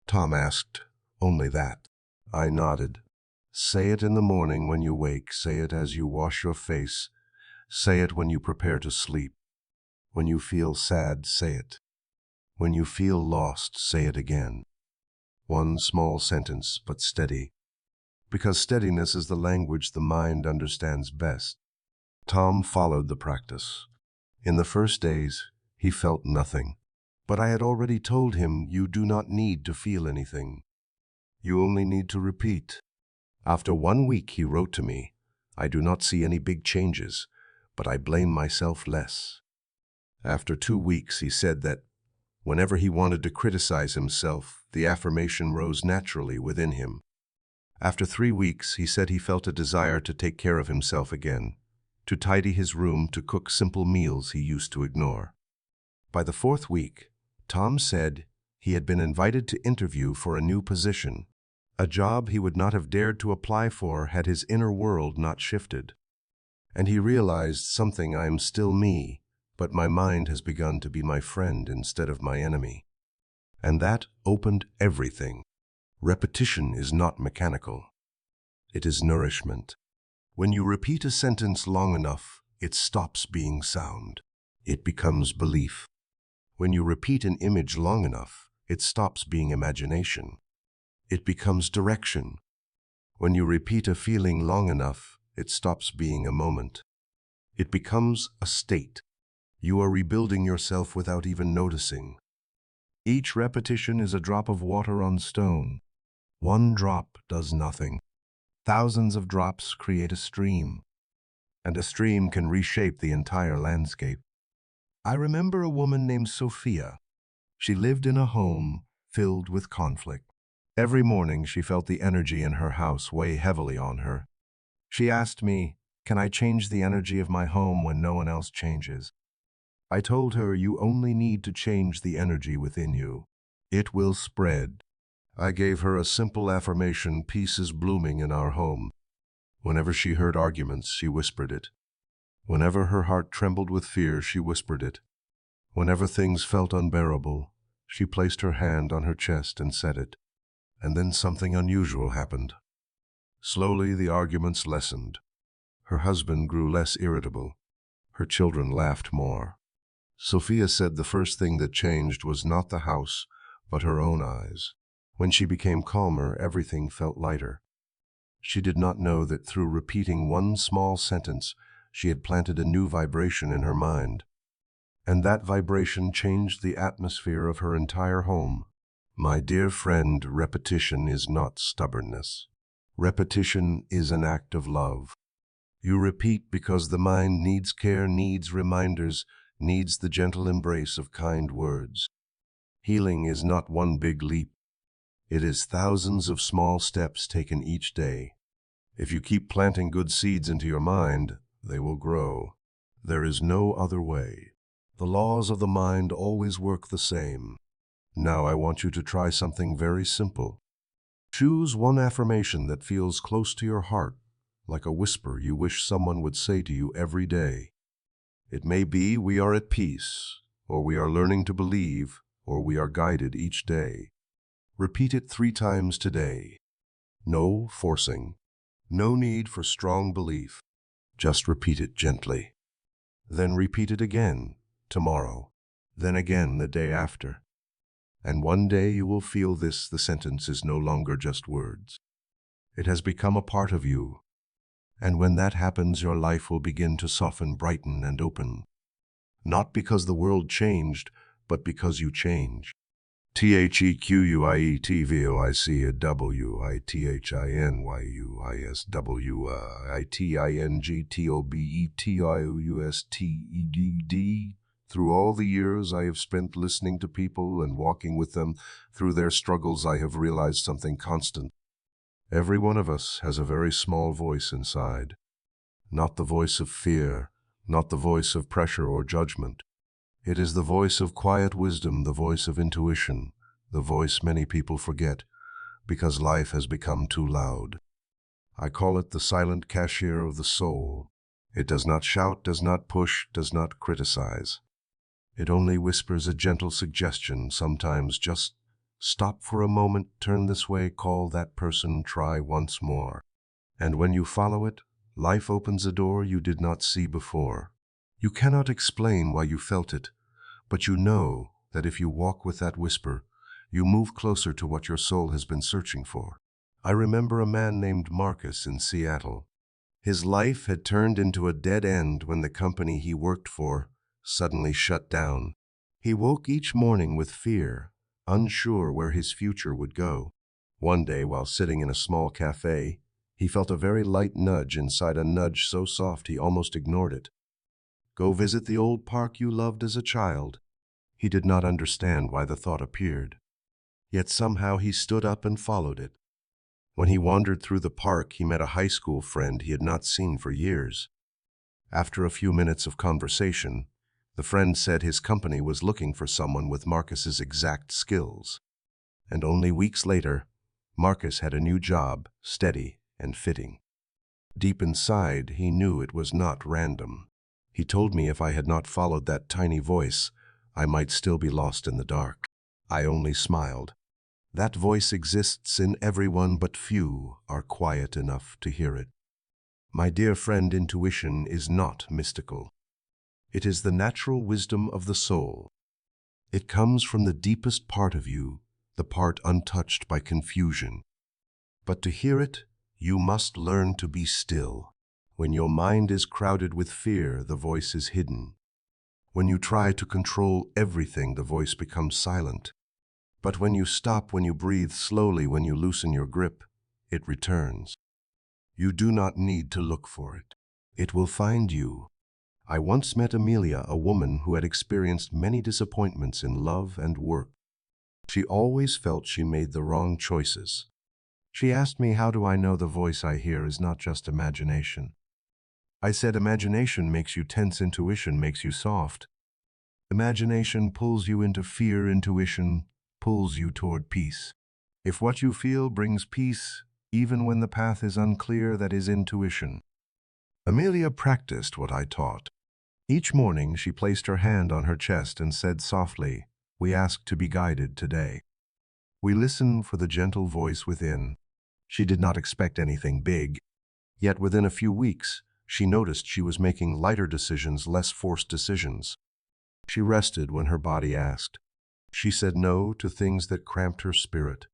Tom asked, "Only that?" I nodded. "Say it in the morning when you wake. Say it as you wash your face. Say it when you prepare to sleep. When you feel sad, say it. When you feel lost, say it again. One small sentence, but steady. Because steadiness is the language the mind understands best. Tom followed the practice. In the first days, he felt nothing. But I had already told him, you do not need to feel anything. You only need to repeat. After 1 week, he wrote to me, I do not see any big changes, but I blame myself less. After 2 weeks, he said that whenever he wanted to criticize himself, the affirmation rose naturally within him. After 3 weeks, he said he felt a desire to take care of himself again, to tidy his room, to cook simple meals he used to ignore. By the 4th week, Tom said he had been invited to interview for a new position, a job he would not have dared to apply for had his inner world not shifted. And he realized something: I am still me, but my mind has begun to be my friend instead of my enemy. And that opened everything. Repetition is not mechanical. It is nourishment. When you repeat a sentence long enough, it stops being sound. It becomes belief. When you repeat an image long enough, it stops being imagination. It becomes direction. When you repeat a feeling long enough, it stops being a moment. It becomes a state. You are rebuilding yourself without even noticing. Each repetition is a drop of water on stone. One drop does nothing. Thousands of drops create a stream, and a stream can reshape the entire landscape. I remember a woman named Sophia. She lived in a home filled with conflict. Every morning she felt the energy in her house weigh heavily on her. She asked me, can I change the energy of my home when no one else changes? I told her, you only need to change the energy within you. It will spread. I gave her a simple affirmation: peace is blooming in our home. Whenever she heard arguments, she whispered it. Whenever her heart trembled with fear, she whispered it. Whenever things felt unbearable, she placed her hand on her chest and said it. And then something unusual happened. Slowly, the arguments lessened. Her husband grew less irritable. Her children laughed more. Sophia said the first thing that changed was not the house, but her own eyes. When she became calmer, everything felt lighter. She did not know that through repeating one small sentence, she had planted a new vibration in her mind. And that vibration changed the atmosphere of her entire home. My dear friend, repetition is not stubbornness. Repetition is an act of love. You repeat because the mind needs care, needs reminders, needs the gentle embrace of kind words. Healing is not one big leap. It is thousands of small steps taken each day. If you keep planting good seeds into your mind, they will grow. There is no other way. The laws of the mind always work the same. Now I want you to try something very simple. Choose one affirmation that feels close to your heart, like a whisper you wish someone would say to you every day. It may be, we are at peace, or we are learning to believe, or we are guided each day. Repeat it 3 times today. No forcing. No need for strong belief. Just repeat it gently. Then repeat it again tomorrow, then again the day after. And one day you will feel this: the sentence is no longer just words. It has become a part of you. And when that happens, your life will begin to soften, brighten, and open. Not because the world changed, but because you change. THEQUIVOICWITINGTOBETIOUSTED. Through all the years I have spent listening to people and walking with them through their struggles, I have realized something constant. Every one of us has a very small voice inside. Not the voice of fear, not the voice of pressure or judgment. It is the voice of quiet wisdom, the voice of intuition, the voice many people forget because life has become too loud. I call it the silent cashier of the soul. It does not shout, does not push, does not criticize. It only whispers a gentle suggestion, sometimes just stop for a moment, turn this way, call that person, try once more. And when you follow it, life opens a door you did not see before. You cannot explain why you felt it, but you know that if you walk with that whisper, You move closer to what your soul has been searching for. I remember a man named Marcus in Seattle. His life had turned into a dead end when the company he worked for suddenly shut down. He woke each morning with fear, unsure where his future would go. One day, while sitting in a small cafe, he felt a very light nudge inside, a nudge so soft he almost ignored it. Go visit the old park you loved as a child. He did not understand why the thought appeared. Yet somehow he stood up and followed it. When he wandered through the park, he met a high school friend he had not seen for years. After a few minutes of conversation, the friend said his company was looking for someone with Marcus's exact skills. And only weeks later, Marcus had a new job, steady and fitting. Deep inside, he knew it was not random. He told me if I had not followed that tiny voice, I might still be lost in the dark. I only smiled. That voice exists in everyone, but few are quiet enough to hear it. My dear friend, intuition is not mystical. It is the natural wisdom of the soul. It comes from the deepest part of you, the part untouched by confusion. But to hear it, you must learn to be still. When your mind is crowded with fear, the voice is hidden. When you try to control everything, the voice becomes silent. But when you stop, when you breathe slowly, when you loosen your grip, it returns. You do not need to look for it. It will find you. I once met Amelia, a woman who had experienced many disappointments in love and work. She always felt she made the wrong choices. She asked me, how do I know the voice I hear is not just imagination? I said, imagination makes you tense, intuition makes you soft. Imagination pulls you into fear, intuition pulls you toward peace. If what you feel brings peace, even when the path is unclear, that is intuition. Amelia practiced what I taught. Each morning she placed her hand on her chest and said softly, we ask to be guided today. We listen for the gentle voice within. She did not expect anything big, yet within a few weeks, she noticed she was making lighter decisions, less forced decisions. She rested when her body asked. She said no to things that cramped her spirit.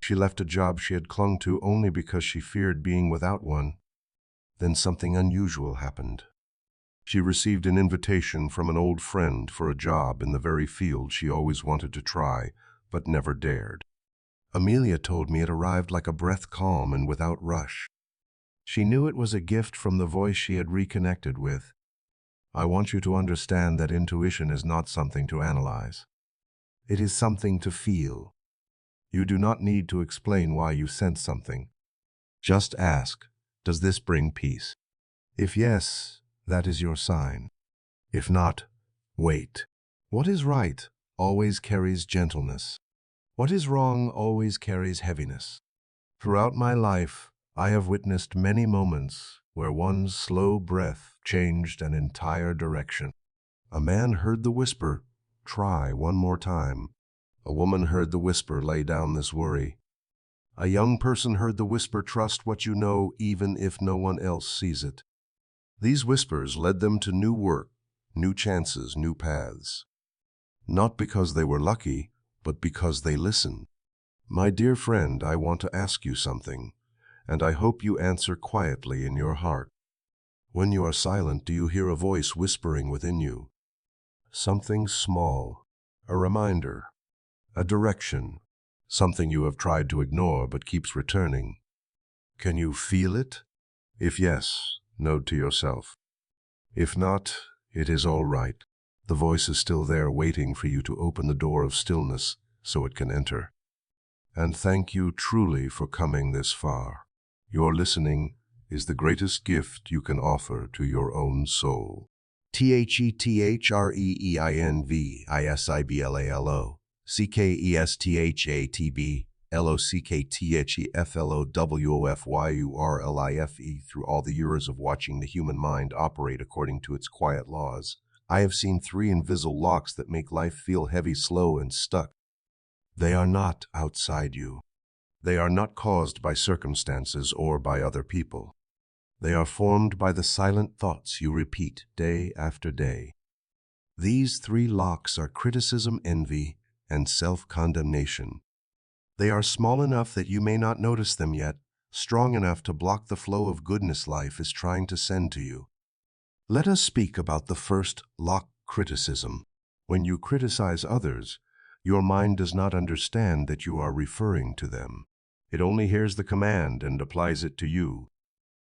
She left a job she had clung to only because she feared being without one. Then something unusual happened. She received an invitation from an old friend for a job in the very field she always wanted to try, but never dared. Amelia told me it arrived like a breath, calm and without rush. She knew it was a gift from the voice she had reconnected with. I want you to understand that intuition is not something to analyze. It is something to feel. You do not need to explain why you sense something. Just ask, does this bring peace? If yes, that is your sign. If not, wait. What is right always carries gentleness. What is wrong always carries heaviness. Throughout my life, I have witnessed many moments where one slow breath changed an entire direction. A man heard the whisper, try one more time. A woman heard the whisper, lay down this worry. A young person heard the whisper, trust what you know even if no one else sees it. These whispers led them to new work, new chances, new paths. Not because they were lucky, but because they listened. My dear friend, I want to ask you something, and I hope you answer quietly in your heart. When you are silent, do you hear a voice whispering within you? Something small, a reminder, a direction, something you have tried to ignore but keeps returning. Can you feel it? If yes, nod to yourself. If not, it is all right. The voice is still there waiting for you to open the door of stillness so it can enter. And thank you truly for coming this far. Your listening is the greatest gift you can offer to your own soul. THETHREINVISIBLALO, through all the years of watching the human mind operate according to its quiet laws, I have seen three invisible locks that make life feel heavy, slow, and stuck. They are not outside you. They are not caused by circumstances or by other people. They are formed by the silent thoughts you repeat day after day. These three locks are criticism, envy, and self-condemnation. They are small enough that you may not notice them yet, strong enough to block the flow of goodness life is trying to send to you. Let us speak about the first lock: criticism. When you criticize others, your mind does not understand that you are referring to them. It only hears the command and applies it to you.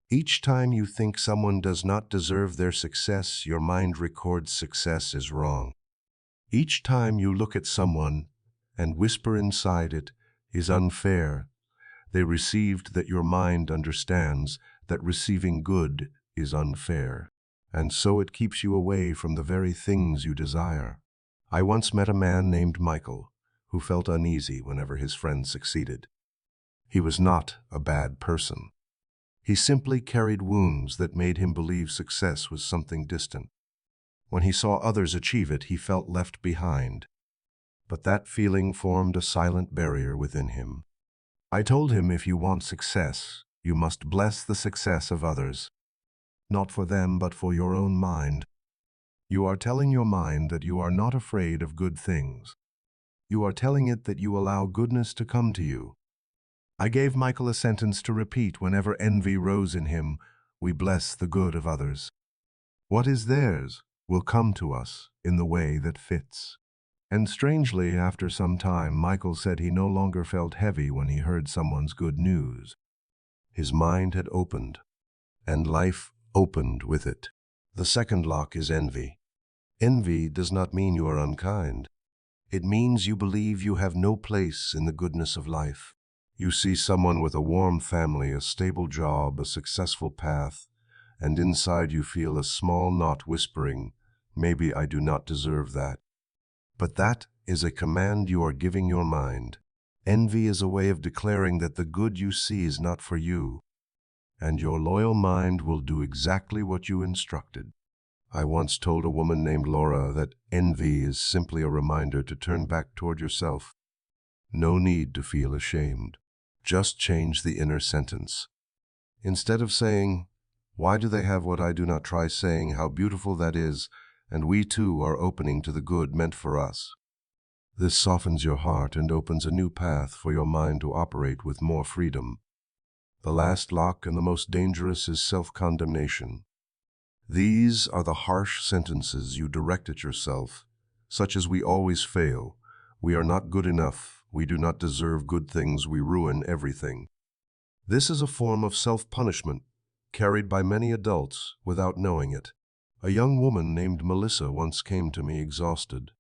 Each time you think someone does not deserve their success, your mind records success is wrong. Each time you look at someone and whisper inside it is unfair, they received that your mind understands that receiving good is unfair. And so it keeps you away from the very things you desire. I once met a man named Michael who felt uneasy whenever his friends succeeded. He was not a bad person. He simply carried wounds that made him believe success was something distant. When he saw others achieve it, he felt left behind. But that feeling formed a silent barrier within him. I told him, if you want success, you must bless the success of others. Not for them, but for your own mind. You are telling your mind that you are not afraid of good things. You are telling it that you allow goodness to come to you. I gave Michael a sentence to repeat whenever envy rose in him: we bless the good of others. What is theirs will come to us in the way that fits. And strangely, after some time, Michael said he no longer felt heavy when he heard someone's good news. His mind had opened, and life opened with it. The second lock is envy. Envy does not mean you are unkind. It means you believe you have no place in the goodness of life. You see someone with a warm family, a stable job, a successful path, and inside you feel a small knot whispering, maybe I do not deserve that. But that is a command you are giving your mind. Envy is a way of declaring that the good you see is not for you, and your loyal mind will do exactly what you instructed. I once told a woman named Laura that envy is simply a reminder to turn back toward yourself. No need to feel ashamed. Just change the inner sentence. Instead of saying, why do they have what I do not, try saying how beautiful that is, and we too are opening to the good meant for us. This softens your heart and opens a new path for your mind to operate with more freedom. The last lock, and the most dangerous, is self-condemnation. These are the harsh sentences you direct at yourself, such as we always fail, we are not good enough, we do not deserve good things, we ruin everything. This is a form of self-punishment carried by many adults without knowing it. A young woman named Melissa once came to me exhausted.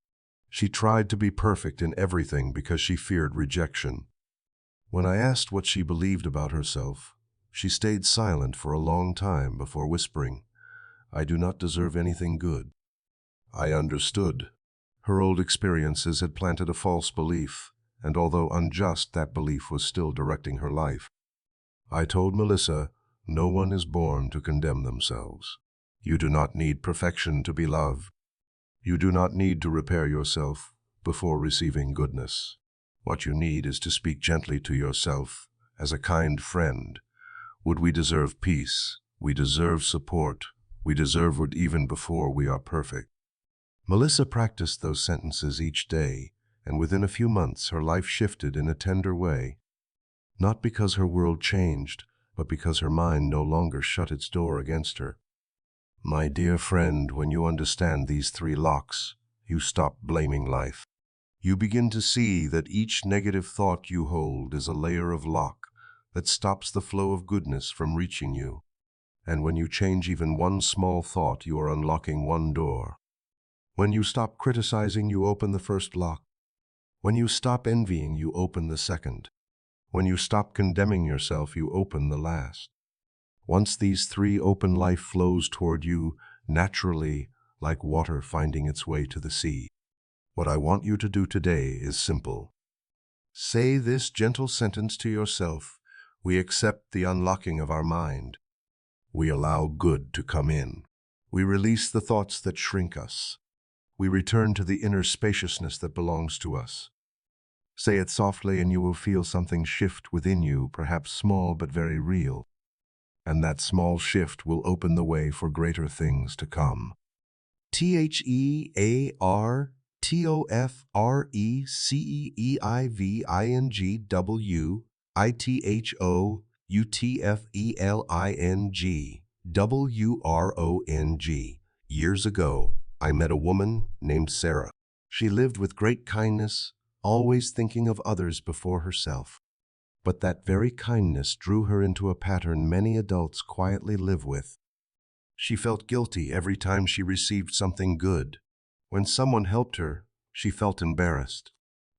She tried to be perfect in everything because she feared rejection. When I asked what she believed about herself, she stayed silent for a long time before whispering, I do not deserve anything good. I understood. Her old experiences had planted a false belief, and although unjust, that belief was still directing her life. I told Melissa, no one is born to condemn themselves. You do not need perfection to be loved. You do not need to repair yourself before receiving goodness. What you need is to speak gently to yourself as a kind friend. Would we deserve peace? We deserve support. We deserve it even before we are perfect. Melissa practiced those sentences each day, and within a few months her life shifted in a tender way. Not because her world changed, but because her mind no longer shut its door against her. My dear friend, when you understand these three locks, you stop blaming life. You begin to see that each negative thought you hold is a layer of lock that stops the flow of goodness from reaching you. And when you change even one small thought, you are unlocking one door. When you stop criticizing, you open the first lock. When you stop envying, you open the second. When you stop condemning yourself, you open the last. Once these three open, life flows toward you naturally, like water finding its way to the sea. What I want you to do today is simple. Say this gentle sentence to yourself. We accept the unlocking of our mind. We allow good to come in. We release the thoughts that shrink us. We return to the inner spaciousness that belongs to us. Say it softly and you will feel something shift within you, perhaps small but very real. And that small shift will open the way for greater things to come. THEAR TOFRECEIVINGWITHOUTFEITHOUTFEITHOUTFWRONG. Years ago, I met a woman named Sarah. She lived with great kindness, always thinking of others before herself. But that very kindness drew her into a pattern many adults quietly live with. She felt guilty every time she received something good. When someone helped her, she felt embarrassed.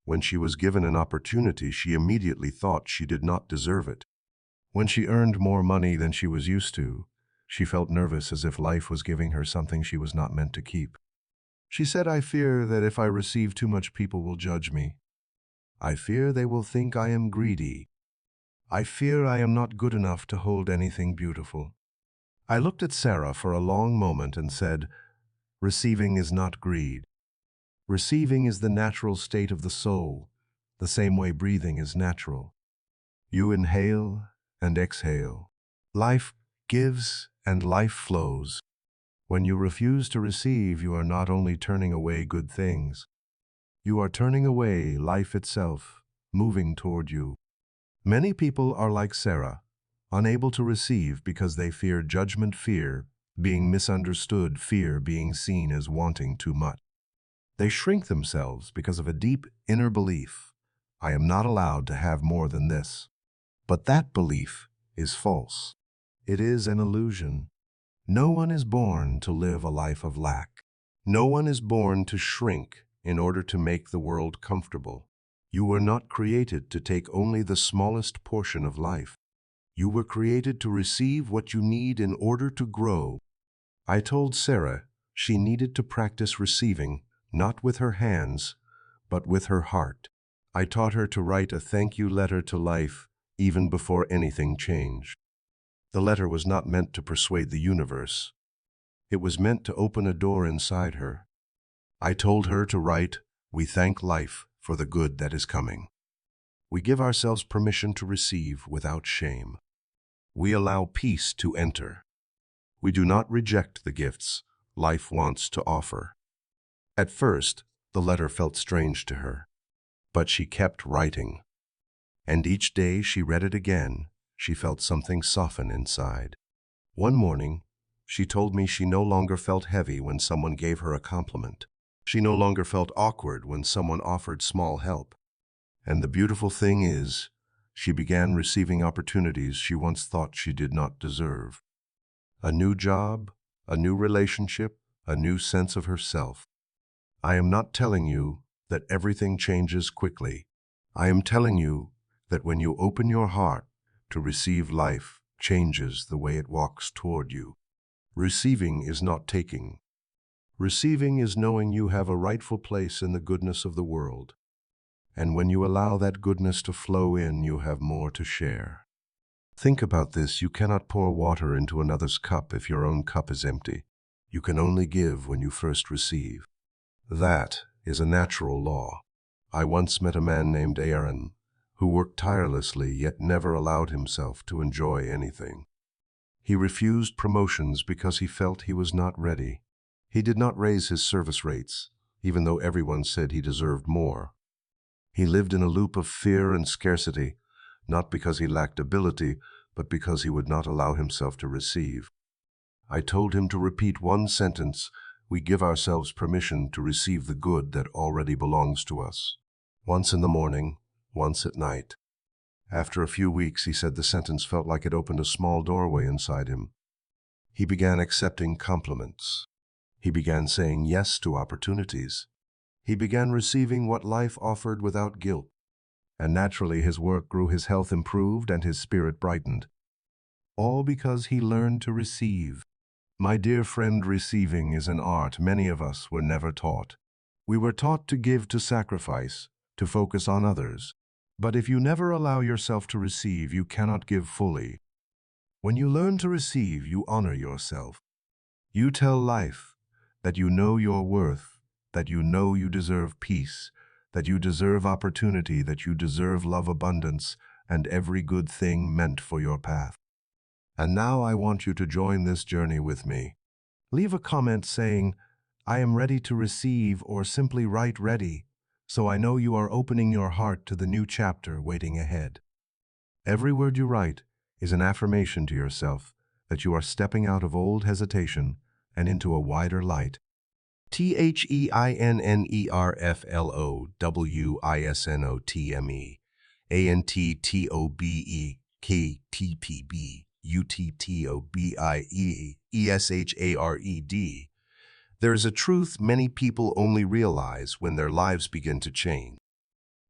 When she was given an opportunity, she immediately thought she did not deserve it. When she earned more money than she was used to, she felt nervous as if life was giving her something she was not meant to keep. She said, "I fear that if I receive too much, people will judge me. I fear they will think I am greedy. I fear I am not good enough to hold anything beautiful." I looked at Sarah for a long moment and said, "Receiving is not greed. Receiving is the natural state of the soul, the same way breathing is natural. You inhale and exhale. Life gives and life flows. When you refuse to receive, you are not only turning away good things, you are turning away life itself, moving toward you." Many people are like Sarah, unable to receive because they fear judgment, fear being misunderstood, fear being seen as wanting too much. They shrink themselves because of a deep inner belief, "I am not allowed to have more than this." But that belief is false. It is an illusion. No one is born to live a life of lack. No one is born to shrink in order to make the world comfortable. You were not created to take only the smallest portion of life. You were created to receive what you need in order to grow. I told Sarah she needed to practice receiving, not with her hands, but with her heart. I taught her to write a thank you letter to life even before anything changed. The letter was not meant to persuade the universe. It was meant to open a door inside her. I told her to write, "We thank life for the good that is coming." We give ourselves permission to receive without shame. We allow peace to enter. We do not reject the gifts life wants to offer. At first, the letter felt strange to her, but she kept writing. And each day she read it again, she felt something soften inside. One morning, she told me she no longer felt heavy when someone gave her a compliment. She no longer felt awkward when someone offered small help. And the beautiful thing is, she began receiving opportunities she once thought she did not deserve. A new job, a new relationship, a new sense of herself. I am not telling you that everything changes quickly. I am telling you that when you open your heart to receive, life changes the way it walks toward you. Receiving is not taking. Receiving is knowing you have a rightful place in the goodness of the world. And when you allow that goodness to flow in, you have more to share. Think about this. You cannot pour water into another's cup if your own cup is empty. You can only give when you first receive. That is a natural law. I once met a man named Aaron, who worked tirelessly yet never allowed himself to enjoy anything. He refused promotions because he felt he was not ready. He did not raise his service rates, even though everyone said he deserved more. He lived in a loop of fear and scarcity, not because he lacked ability, but because he would not allow himself to receive. I told him to repeat one sentence: we give ourselves permission to receive the good that already belongs to us. Once in the morning, once at night. After a few weeks, he said the sentence felt like it opened a small doorway inside him. He began accepting compliments. He began saying yes to opportunities. He began receiving what life offered without guilt. And naturally his work grew, his health improved, and his spirit brightened. All because he learned to receive. My dear friend, receiving is an art many of us were never taught. We were taught to give, to sacrifice, to focus on others. But if you never allow yourself to receive, you cannot give fully. When you learn to receive, you honor yourself. You tell life that you know your worth, that you know you deserve peace, that you deserve opportunity, that you deserve love, abundance, and every good thing meant for your path. And now I want you to join this journey with me. Leave a comment saying, I am ready to receive or simply write ready, so I know you are opening your heart to the new chapter waiting ahead. Every word you write is an affirmation to yourself that you are stepping out of old hesitation and into a wider light. THEINNERFLOWINTOBEKTTOBESHARED. There is a truth many people only realize when their lives begin to change.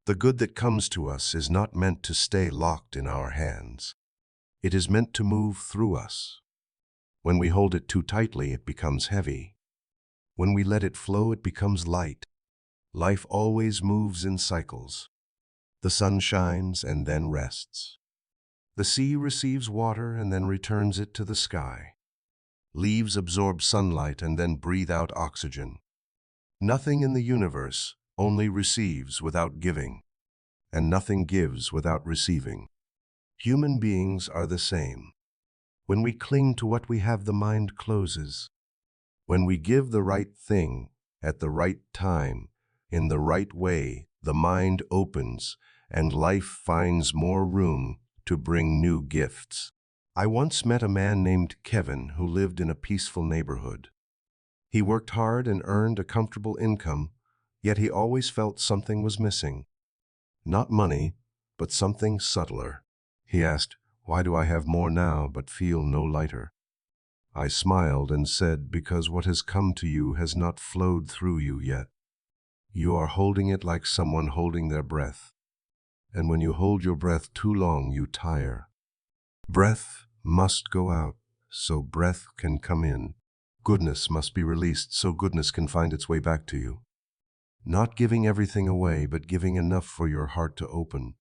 The good that comes to us is not meant to stay locked in our hands. It is meant to move through us. When we hold it too tightly, it becomes heavy. When we let it flow, it becomes light. Life always moves in cycles. The sun shines and then rests. The sea receives water and then returns it to the sky. Leaves absorb sunlight and then breathe out oxygen. Nothing in the universe only receives without giving, and nothing gives without receiving. Human beings are the same. When we cling to what we have, the mind closes. When we give the right thing at the right time, in the right way, the mind opens and life finds more room to bring new gifts. I once met a man named Kevin who lived in a peaceful neighborhood. He worked hard and earned a comfortable income, yet he always felt something was missing. Not money, but something subtler. He asked, "Why do I have more now but feel no lighter?" I smiled and said, "Because what has come to you has not flowed through you yet. You are holding it like someone holding their breath. And when you hold your breath too long, you tire. Breath must go out so breath can come in. Goodness must be released so goodness can find its way back to you. Not giving everything away, but giving enough for your heart to open."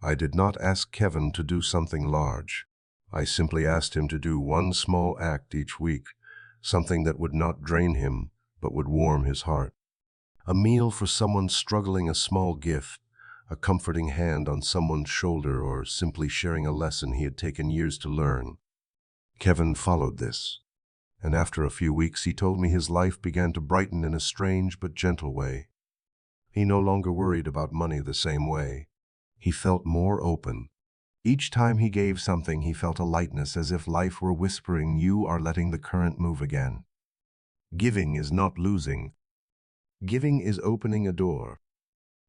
I did not ask Kevin to do something large. I simply asked him to do one small act each week, something that would not drain him, but would warm his heart. A meal for someone struggling, a small gift, a comforting hand on someone's shoulder, or simply sharing a lesson he had taken years to learn. Kevin followed this, and after a few weeks he told me his life began to brighten in a strange but gentle way. He no longer worried about money the same way. He felt more open. Each time he gave something, he felt a lightness, as if life were whispering, "You are letting the current move again." Giving is not losing. Giving is opening a door.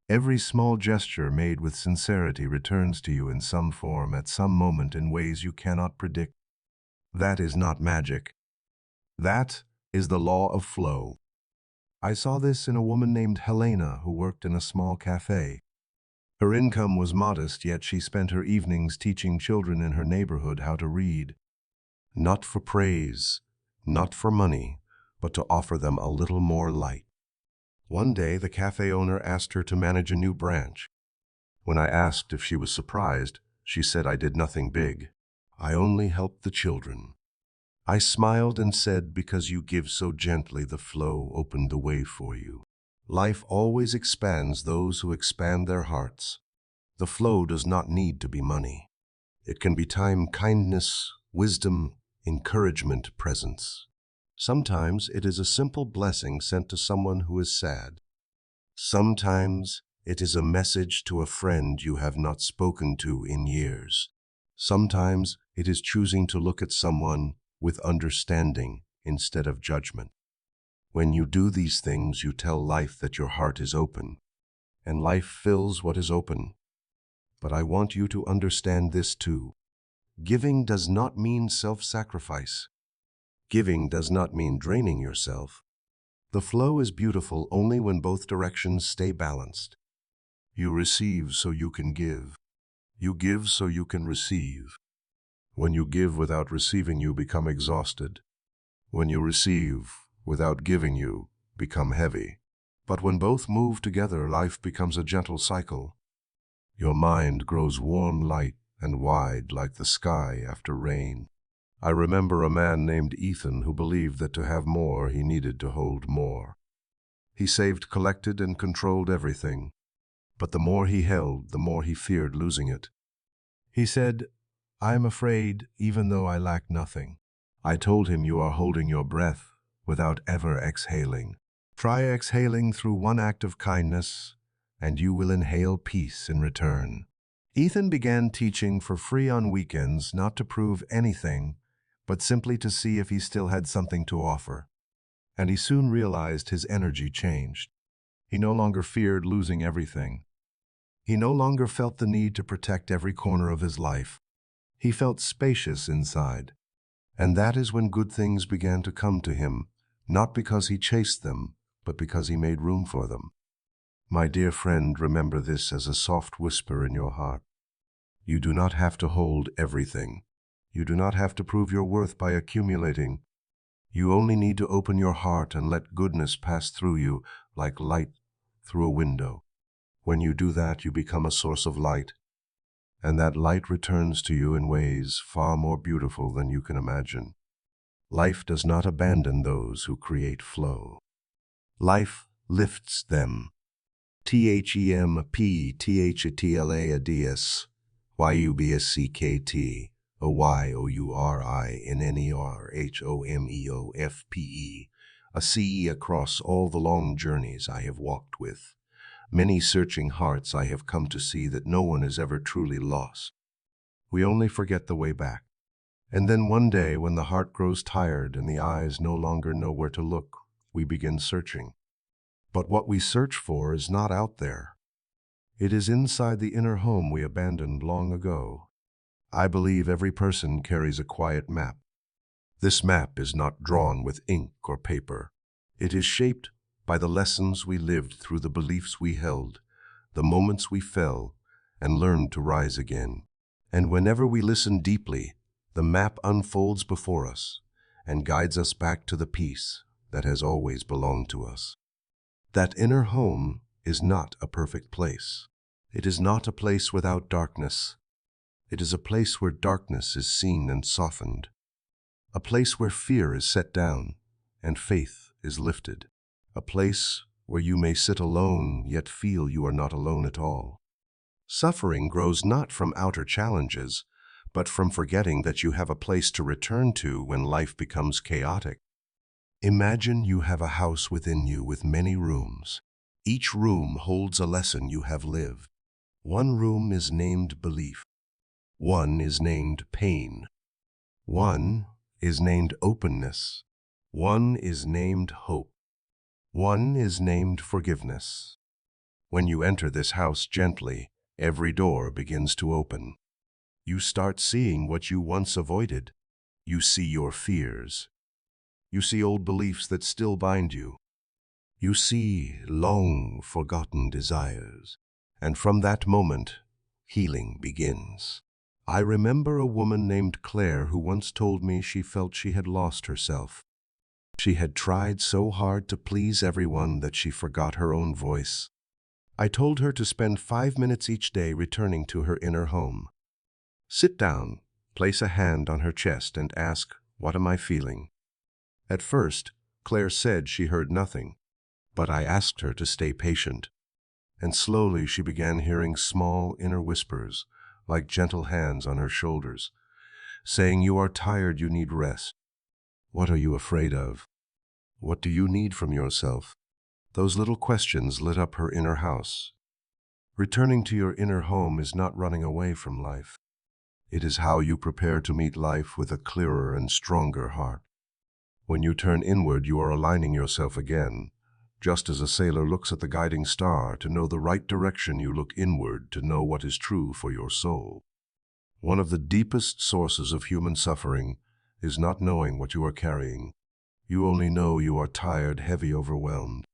Every small gesture made with sincerity returns to you in some form at some moment in ways you cannot predict. That is not magic. That is the law of flow. I saw this in a woman named Helena who worked in a small cafe. Her income was modest, yet she spent her evenings teaching children in her neighborhood how to read. Not for praise, not for money, but to offer them a little more light. One day, the cafe owner asked her to manage a new branch. When I asked if she was surprised, she said, "I did nothing big. I only helped the children." I smiled and said, "Because you give so gently, the flow opened the way for you." Life always expands those who expand their hearts. The flow does not need to be money. It can be time, kindness, wisdom, encouragement, presence. Sometimes it is a simple blessing sent to someone who is sad. Sometimes it is a message to a friend you have not spoken to in years. Sometimes it is choosing to look at someone with understanding instead of judgment. When you do these things, you tell life that your heart is open, and life fills what is open. But I want you to understand this too. Giving does not mean self-sacrifice. Giving does not mean draining yourself. The flow is beautiful only when both directions stay balanced. You receive so you can give. You give so you can receive. When you give without receiving, you become exhausted. When you receive without giving, you become heavy. But when both move together, life becomes a gentle cycle. Your mind grows warm, light, and wide like the sky after rain. I remember a man named Ethan who believed that to have more, he needed to hold more. He saved, collected, and controlled everything. But the more he held, the more he feared losing it. He said, "I am afraid, even though I lack nothing." I told him, "You are holding your breath, without ever exhaling. Try exhaling through one act of kindness, and you will inhale peace in return. Ethan began teaching for free on weekends, not to prove anything, but simply to see if he still had something to offer. And he soon realized his energy changed. He no longer feared losing everything. He no longer felt the need to protect every corner of his life. He felt spacious inside. And that is when good things began to come to him, not because he chased them, but because he made room for them. My dear friend, remember this as a soft whisper in your heart. You do not have to hold everything. You do not have to prove your worth by accumulating. You only need to open your heart and let goodness pass through you like light through a window. When you do that, you become a source of light, and that light returns to you in ways far more beautiful than you can imagine. Life does not abandon those who create flow. Life lifts them. THEMPTHATLADS YUBSCKT OYOURINNERHOMEOFPE, a CE across all the long journeys I have walked with. Many searching hearts I have come to see that no one is ever truly lost. We only forget the way back. And then one day, when the heart grows tired and the eyes no longer know where to look, we begin searching. But what we search for is not out there. It is inside the inner home we abandoned long ago. I believe every person carries a quiet map. This map is not drawn with ink or paper. It is shaped by the lessons we lived through, the beliefs we held, the moments we fell, and learned to rise again. And whenever we listen deeply, the map unfolds before us and guides us back to the peace that has always belonged to us. That inner home is not a perfect place. It is not a place without darkness. It is a place where darkness is seen and softened. A place where fear is set down and faith is lifted. A place where you may sit alone, yet feel you are not alone at all. Suffering grows not from outer challenges, but from forgetting that you have a place to return to when life becomes chaotic. Imagine you have a house within you with many rooms. Each room holds a lesson you have lived. One room is named belief. One is named pain. One is named openness. One is named hope. One is named forgiveness. When you enter this house gently, every door begins to open. You start seeing what you once avoided. You see your fears. You see old beliefs that still bind you. You see long-forgotten desires. And from that moment, healing begins. I remember a woman named Claire who once told me she felt she had lost herself. She had tried so hard to please everyone that she forgot her own voice. I told her to spend 5 minutes each day returning to her inner home. Sit down, place a hand on her chest, and ask, "What am I feeling?" At first, Claire said she heard nothing, but I asked her to stay patient. And slowly she began hearing small inner whispers, like gentle hands on her shoulders, saying, "You are tired, you need rest. What are you afraid of? What do you need from yourself?" Those little questions lit up her inner house. Returning to your inner home is not running away from life. It is how you prepare to meet life with a clearer and stronger heart. When you turn inward, you are aligning yourself again. Just as a sailor looks at the guiding star to know the right direction, you look inward to know what is true for your soul. One of the deepest sources of human suffering is not knowing what you are carrying. You only know you are tired, heavy, overwhelmed.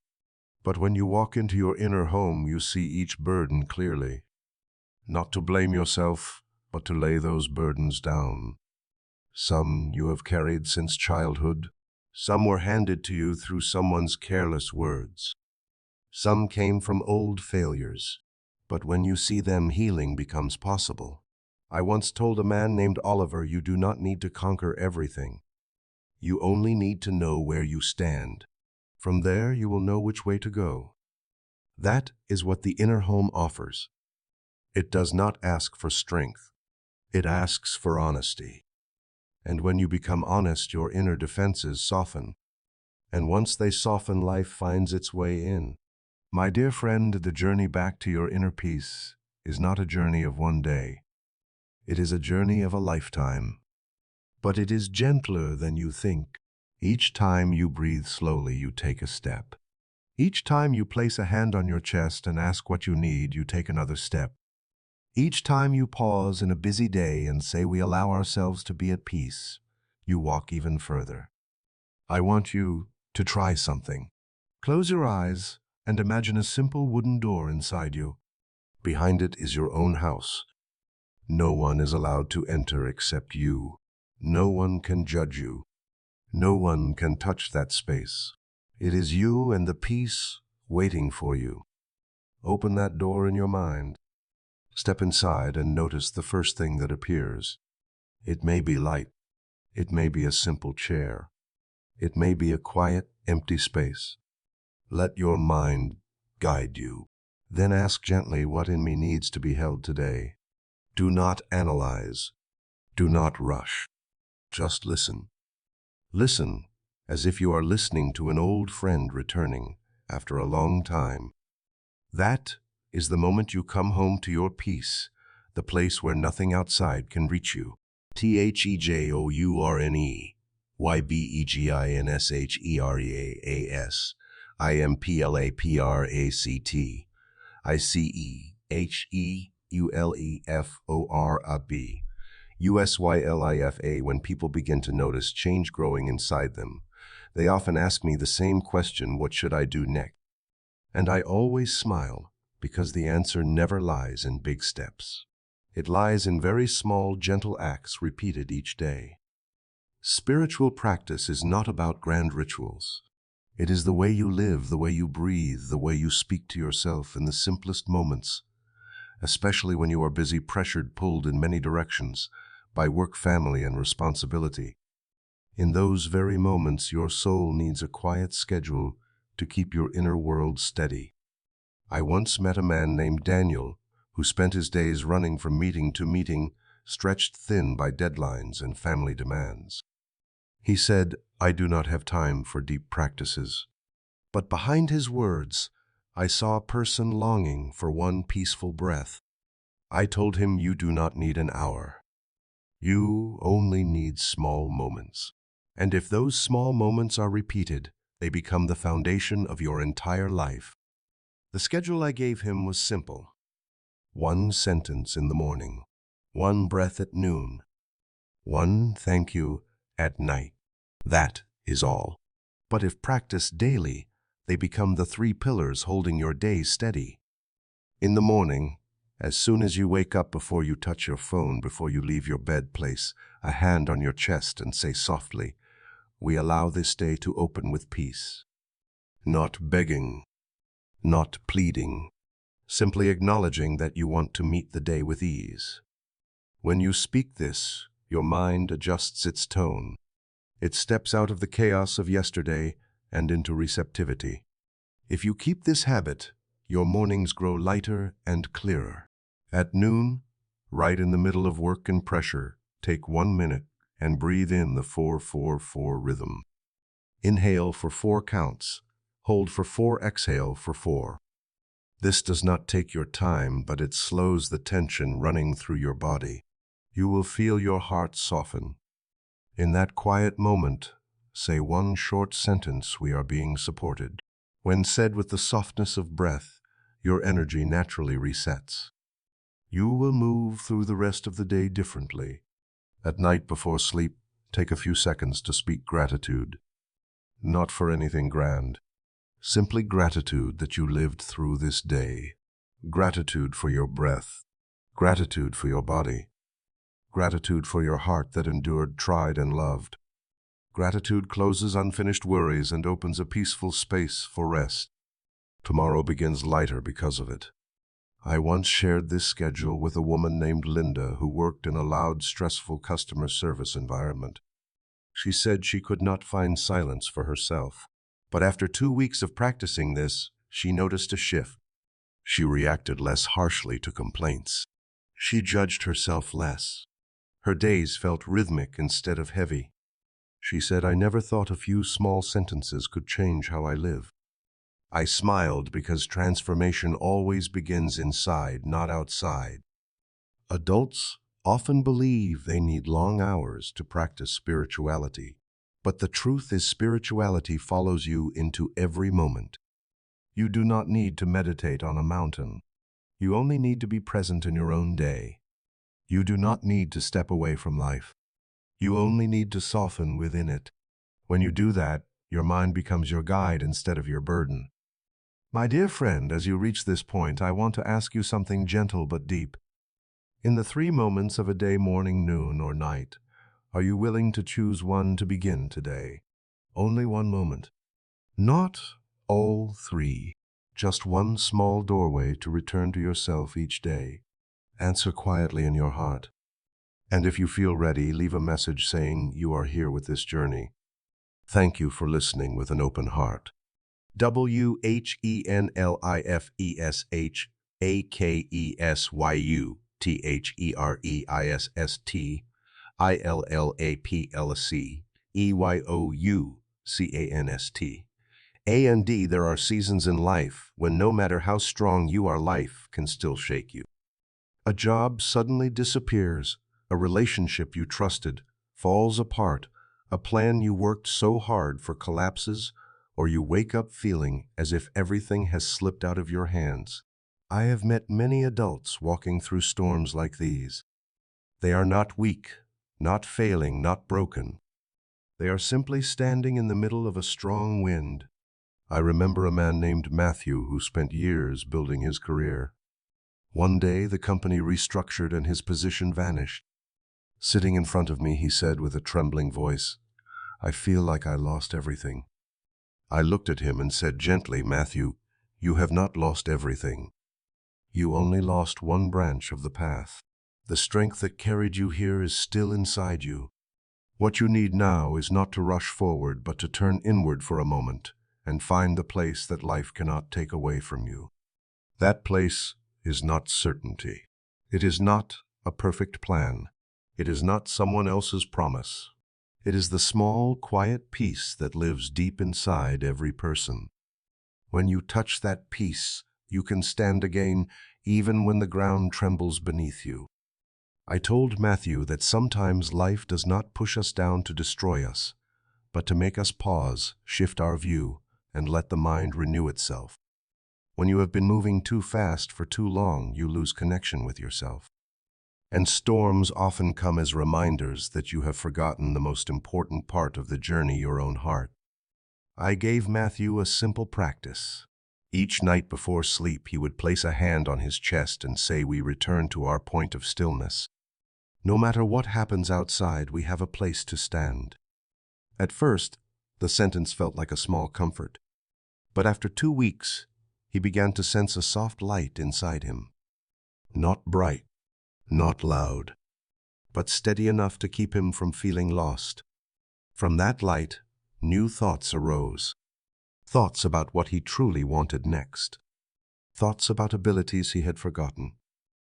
But when you walk into your inner home, you see each burden clearly. Not to blame yourself, but to lay those burdens down. Some you have carried since childhood. Some were handed to you through someone's careless words. Some came from old failures. But when you see them, healing becomes possible. I once told a man named Oliver, "You do not need to conquer everything. You only need to know where you stand. From there, you will know which way to go." That is what the inner home offers. It does not ask for strength. It asks for honesty. And when you become honest, your inner defenses soften. And once they soften, life finds its way in. My dear friend, the journey back to your inner peace is not a journey of one day. It is a journey of a lifetime. But it is gentler than you think. Each time you breathe slowly, you take a step. Each time you place a hand on your chest and ask what you need, you take another step. Each time you pause in a busy day and say we allow ourselves to be at peace, you walk even further. I want you to try something. Close your eyes and imagine a simple wooden door inside you. Behind it is your own house. No one is allowed to enter except you. No one can judge you. No one can touch that space. It is you and the peace waiting for you. Open that door in your mind. Step inside and notice the first thing that appears. It may be light. It may be a simple chair. It may be a quiet, empty space. Let your mind guide you. Then ask gently, what in me needs to be held today? Do not analyze. Do not rush. Just listen. Listen as if you are listening to an old friend returning after a long time. That is the moment you come home to your peace, the place where nothing outside can reach you. THEJOURNE YBEGINSHEREAAS IMPLAPRACT ICEHEULEFORAB USYLIFA. When people begin to notice change growing inside them, they often ask me the same question, what should I do next? And I always smile, because the answer never lies in big steps. It lies in very small, gentle acts repeated each day. Spiritual practice is not about grand rituals. It is the way you live, the way you breathe, the way you speak to yourself in the simplest moments, especially when you are busy, pressured, pulled in many directions by work, family, and responsibility. In those very moments, your soul needs a quiet schedule to keep your inner world steady. I once met a man named Daniel who spent his days running from meeting to meeting, stretched thin by deadlines and family demands. He said, "I do not have time for deep practices." But behind his words, I saw a person longing for one peaceful breath. I told him, you do not need an hour. You only need small moments. And if those small moments are repeated, they become the foundation of your entire life. The schedule I gave him was simple. 1 sentence in the morning, 1 breath at noon, 1 thank you at night. That is all. But if practiced daily, they become the 3 pillars holding your day steady. In the morning, as soon as you wake up, before you touch your phone, before you leave your bed, place a hand on your chest and say softly, we allow this day to open with peace. Not begging, not pleading, simply acknowledging that you want to meet the day with ease. When you speak this, your mind adjusts its tone. It steps out of the chaos of yesterday and into receptivity. If you keep this habit, your mornings grow lighter and clearer. At noon, right in the middle of work and pressure, take 1 minute and breathe in the 4-4-4 rhythm. Inhale for 4 counts. Hold for 4, exhale for 4. This does not take your time, but it slows the tension running through your body. You will feel your heart soften. In that quiet moment, say 1 short sentence, we are being supported. When said with the softness of breath, your energy naturally resets. You will move through the rest of the day differently. At night before sleep, take a few seconds to speak gratitude. Not for anything grand. Simply gratitude that you lived through this day. Gratitude for your breath. Gratitude for your body. Gratitude for your heart that endured, tried, and loved. Gratitude closes unfinished worries and opens a peaceful space for rest. Tomorrow begins lighter because of it. I once shared this schedule with a woman named Linda who worked in a loud, stressful customer service environment. She said she could not find silence for herself. But after 2 weeks of practicing this, she noticed a shift. She reacted less harshly to complaints. She judged herself less. Her days felt rhythmic instead of heavy. She said, "I never thought a few small sentences could change how I live." I smiled because transformation always begins inside, not outside. Adults often believe they need long hours to practice spirituality, but the truth is spirituality follows you into every moment. You do not need to meditate on a mountain. You only need to be present in your own day. You do not need to step away from life. You only need to soften within it. When you do that, your mind becomes your guide instead of your burden. My dear friend, as you reach this point, I want to ask you something gentle but deep. In the 3 moments of a day, morning, noon, or night, are you willing to choose one to begin today? Only one moment. Not all 3. Just one small doorway to return to yourself each day. Answer quietly in your heart. And if you feel ready, leave a message saying you are here with this journey. Thank you for listening with an open heart. WHENLIFESHAKERESTILLCEYOUCANST. And D, there are seasons in life when no matter how strong you are, life can still shake you. A job suddenly disappears, a relationship you trusted falls apart, a plan you worked so hard for collapses, or you wake up feeling as if everything has slipped out of your hands. I have met many adults walking through storms like these. They are not weak, not failing, not broken. They are simply standing in the middle of a strong wind. I remember a man named Matthew who spent years building his career. One day, the company restructured and his position vanished. Sitting in front of me, he said with a trembling voice, "I feel like I lost everything." I looked at him and said gently, "Matthew, you have not lost everything. You only lost one branch of the path. The strength that carried you here is still inside you. What you need now is not to rush forward, but to turn inward for a moment and find the place that life cannot take away from you. That place is not certainty. It is not a perfect plan. It is not someone else's promise. It is the small, quiet peace that lives deep inside every person. When you touch that peace, you can stand again, even when the ground trembles beneath you." I told Matthew that sometimes life does not push us down to destroy us, but to make us pause, shift our view, and let the mind renew itself. When you have been moving too fast for too long, you lose connection with yourself. And storms often come as reminders that you have forgotten the most important part of the journey, your own heart. I gave Matthew a simple practice. Each night before sleep, he would place a hand on his chest and say, "We return to our point of stillness. No matter what happens outside, we have a place to stand." At first, the sentence felt like a small comfort. But after 2 weeks, he began to sense a soft light inside him. Not bright, not loud, but steady enough to keep him from feeling lost. From that light, new thoughts arose. Thoughts about what he truly wanted next. Thoughts about abilities he had forgotten.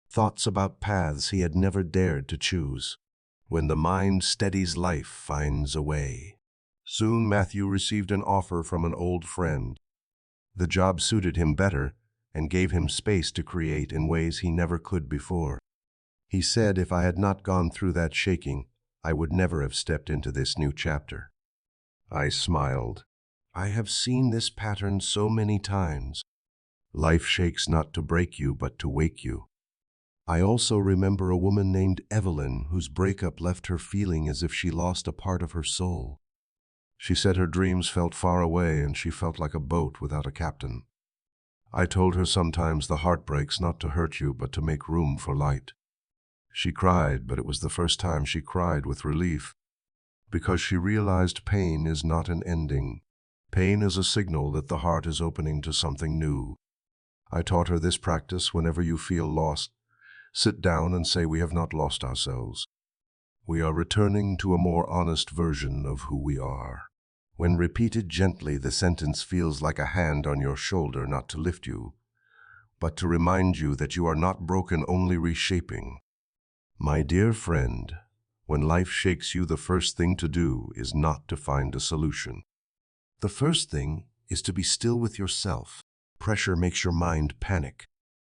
Thoughts about paths he had never dared to choose. When the mind steadies, life finds a way. Soon Matthew received an offer from an old friend. The job suited him better and gave him space to create in ways he never could before. He said, "If I had not gone through that shaking, I would never have stepped into this new chapter." I smiled. I have seen this pattern so many times. Life shakes not to break you, but to wake you. I also remember a woman named Evelyn whose breakup left her feeling as if she lost a part of her soul. She said her dreams felt far away and she felt like a boat without a captain. I told her sometimes the heart breaks not to hurt you, but to make room for light. She cried, but it was the first time she cried with relief, because she realized pain is not an ending. Pain is a signal that the heart is opening to something new. I taught her this practice: whenever you feel lost, sit down and say, "We have not lost ourselves. We are returning to a more honest version of who we are." When repeated gently, the sentence feels like a hand on your shoulder, not to lift you, but to remind you that you are not broken, only reshaping. My dear friend, When life shakes you, the first thing to do is not to find a solution. The first thing is to be still with yourself. Pressure makes your mind panic.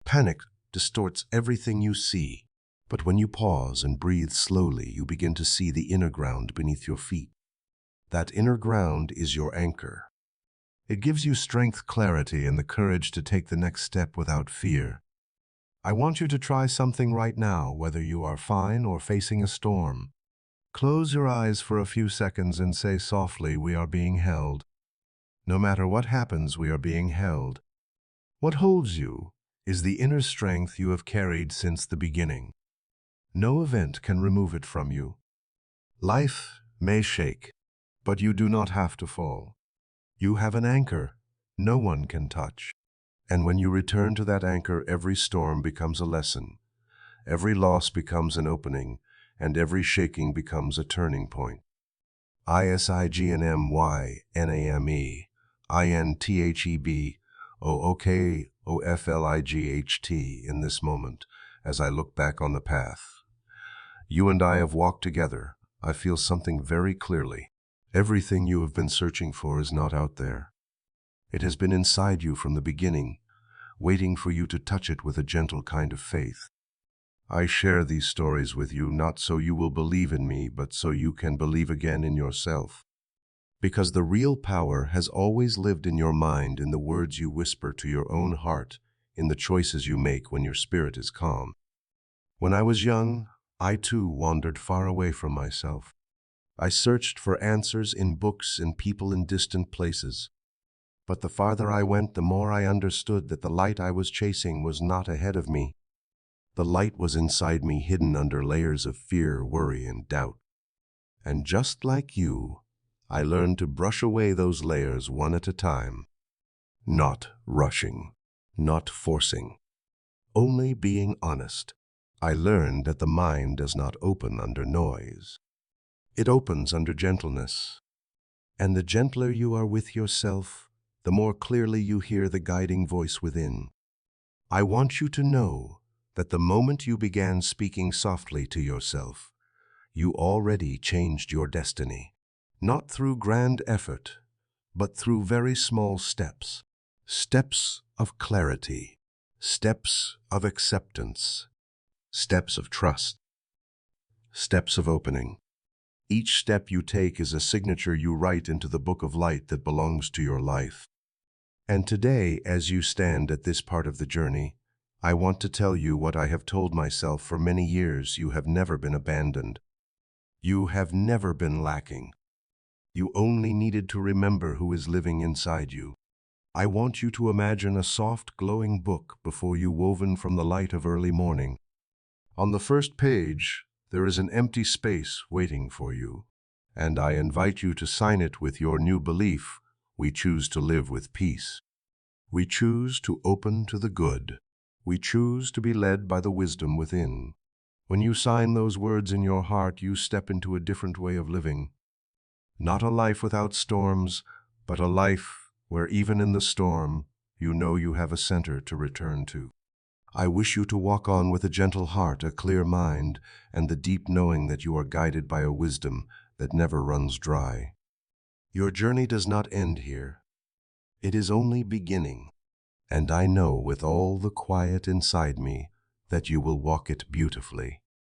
Panic distorts everything you see. But when you pause and breathe slowly, you begin to see the inner ground beneath your feet. That inner ground is your anchor. It gives you strength, clarity, and the courage to take the next step without fear. I want you to try something right now, whether you are fine or facing a storm. Close your eyes for a few seconds and say softly, "We are being held." No matter what happens, we are being held. What holds you is the inner strength you have carried since the beginning. No event can remove it from you. Life may shake, but you do not have to fall. You have an anchor no one can touch. And when you return to that anchor, every storm becomes a lesson. Every loss becomes an opening, and every shaking becomes a turning point. ISIGNMYNAME INTHEBOOKOFLIGHT in this moment, as I look back on the path you and I have walked together, I feel something very clearly. Everything you have been searching for is not out there. It has been inside you from the beginning, waiting for you to touch it with a gentle kind of faith. I share these stories with you not so you will believe in me, but so you can believe again in yourself. Because the real power has always lived in your mind, in the words you whisper to your own heart, in the choices you make when your spirit is calm. When I was young, I too wandered far away from myself. I searched for answers in books and people in distant places. But the farther I went, the more I understood that the light I was chasing was not ahead of me. The light was inside me, hidden under layers of fear, worry, and doubt. And just like you, I learned to brush away those layers one at a time. Not rushing, not forcing, only being honest. I learned that the mind does not open under noise. It opens under gentleness. And the gentler you are with yourself, the more clearly you hear the guiding voice within. I want you to know that the moment you began speaking softly to yourself, you already changed your destiny. Not through grand effort, but through very small steps. Steps of clarity, steps of acceptance, steps of trust, steps of opening. Each step you take is a signature you write into the book of light that belongs to your life. And today, as you stand at this part of the journey, I want to tell you what I have told myself for many years. You have never been abandoned. You have never been lacking. You only needed to remember who is living inside you. I want you to imagine a soft, glowing book before you, woven from the light of early morning. On the first page, there is an empty space waiting for you, and I invite you to sign it with your new belief: we choose to live with peace. We choose to open to the good. We choose to be led by the wisdom within. When you sign those words in your heart, you step into a different way of living. Not a life without storms, but a life where even in the storm, you know you have a center to return to. I wish you to walk on with a gentle heart, a clear mind, and the deep knowing that you are guided by a wisdom that never runs dry. Your journey does not end here. It is only beginning, and I know with all the quiet inside me that you will walk it beautifully.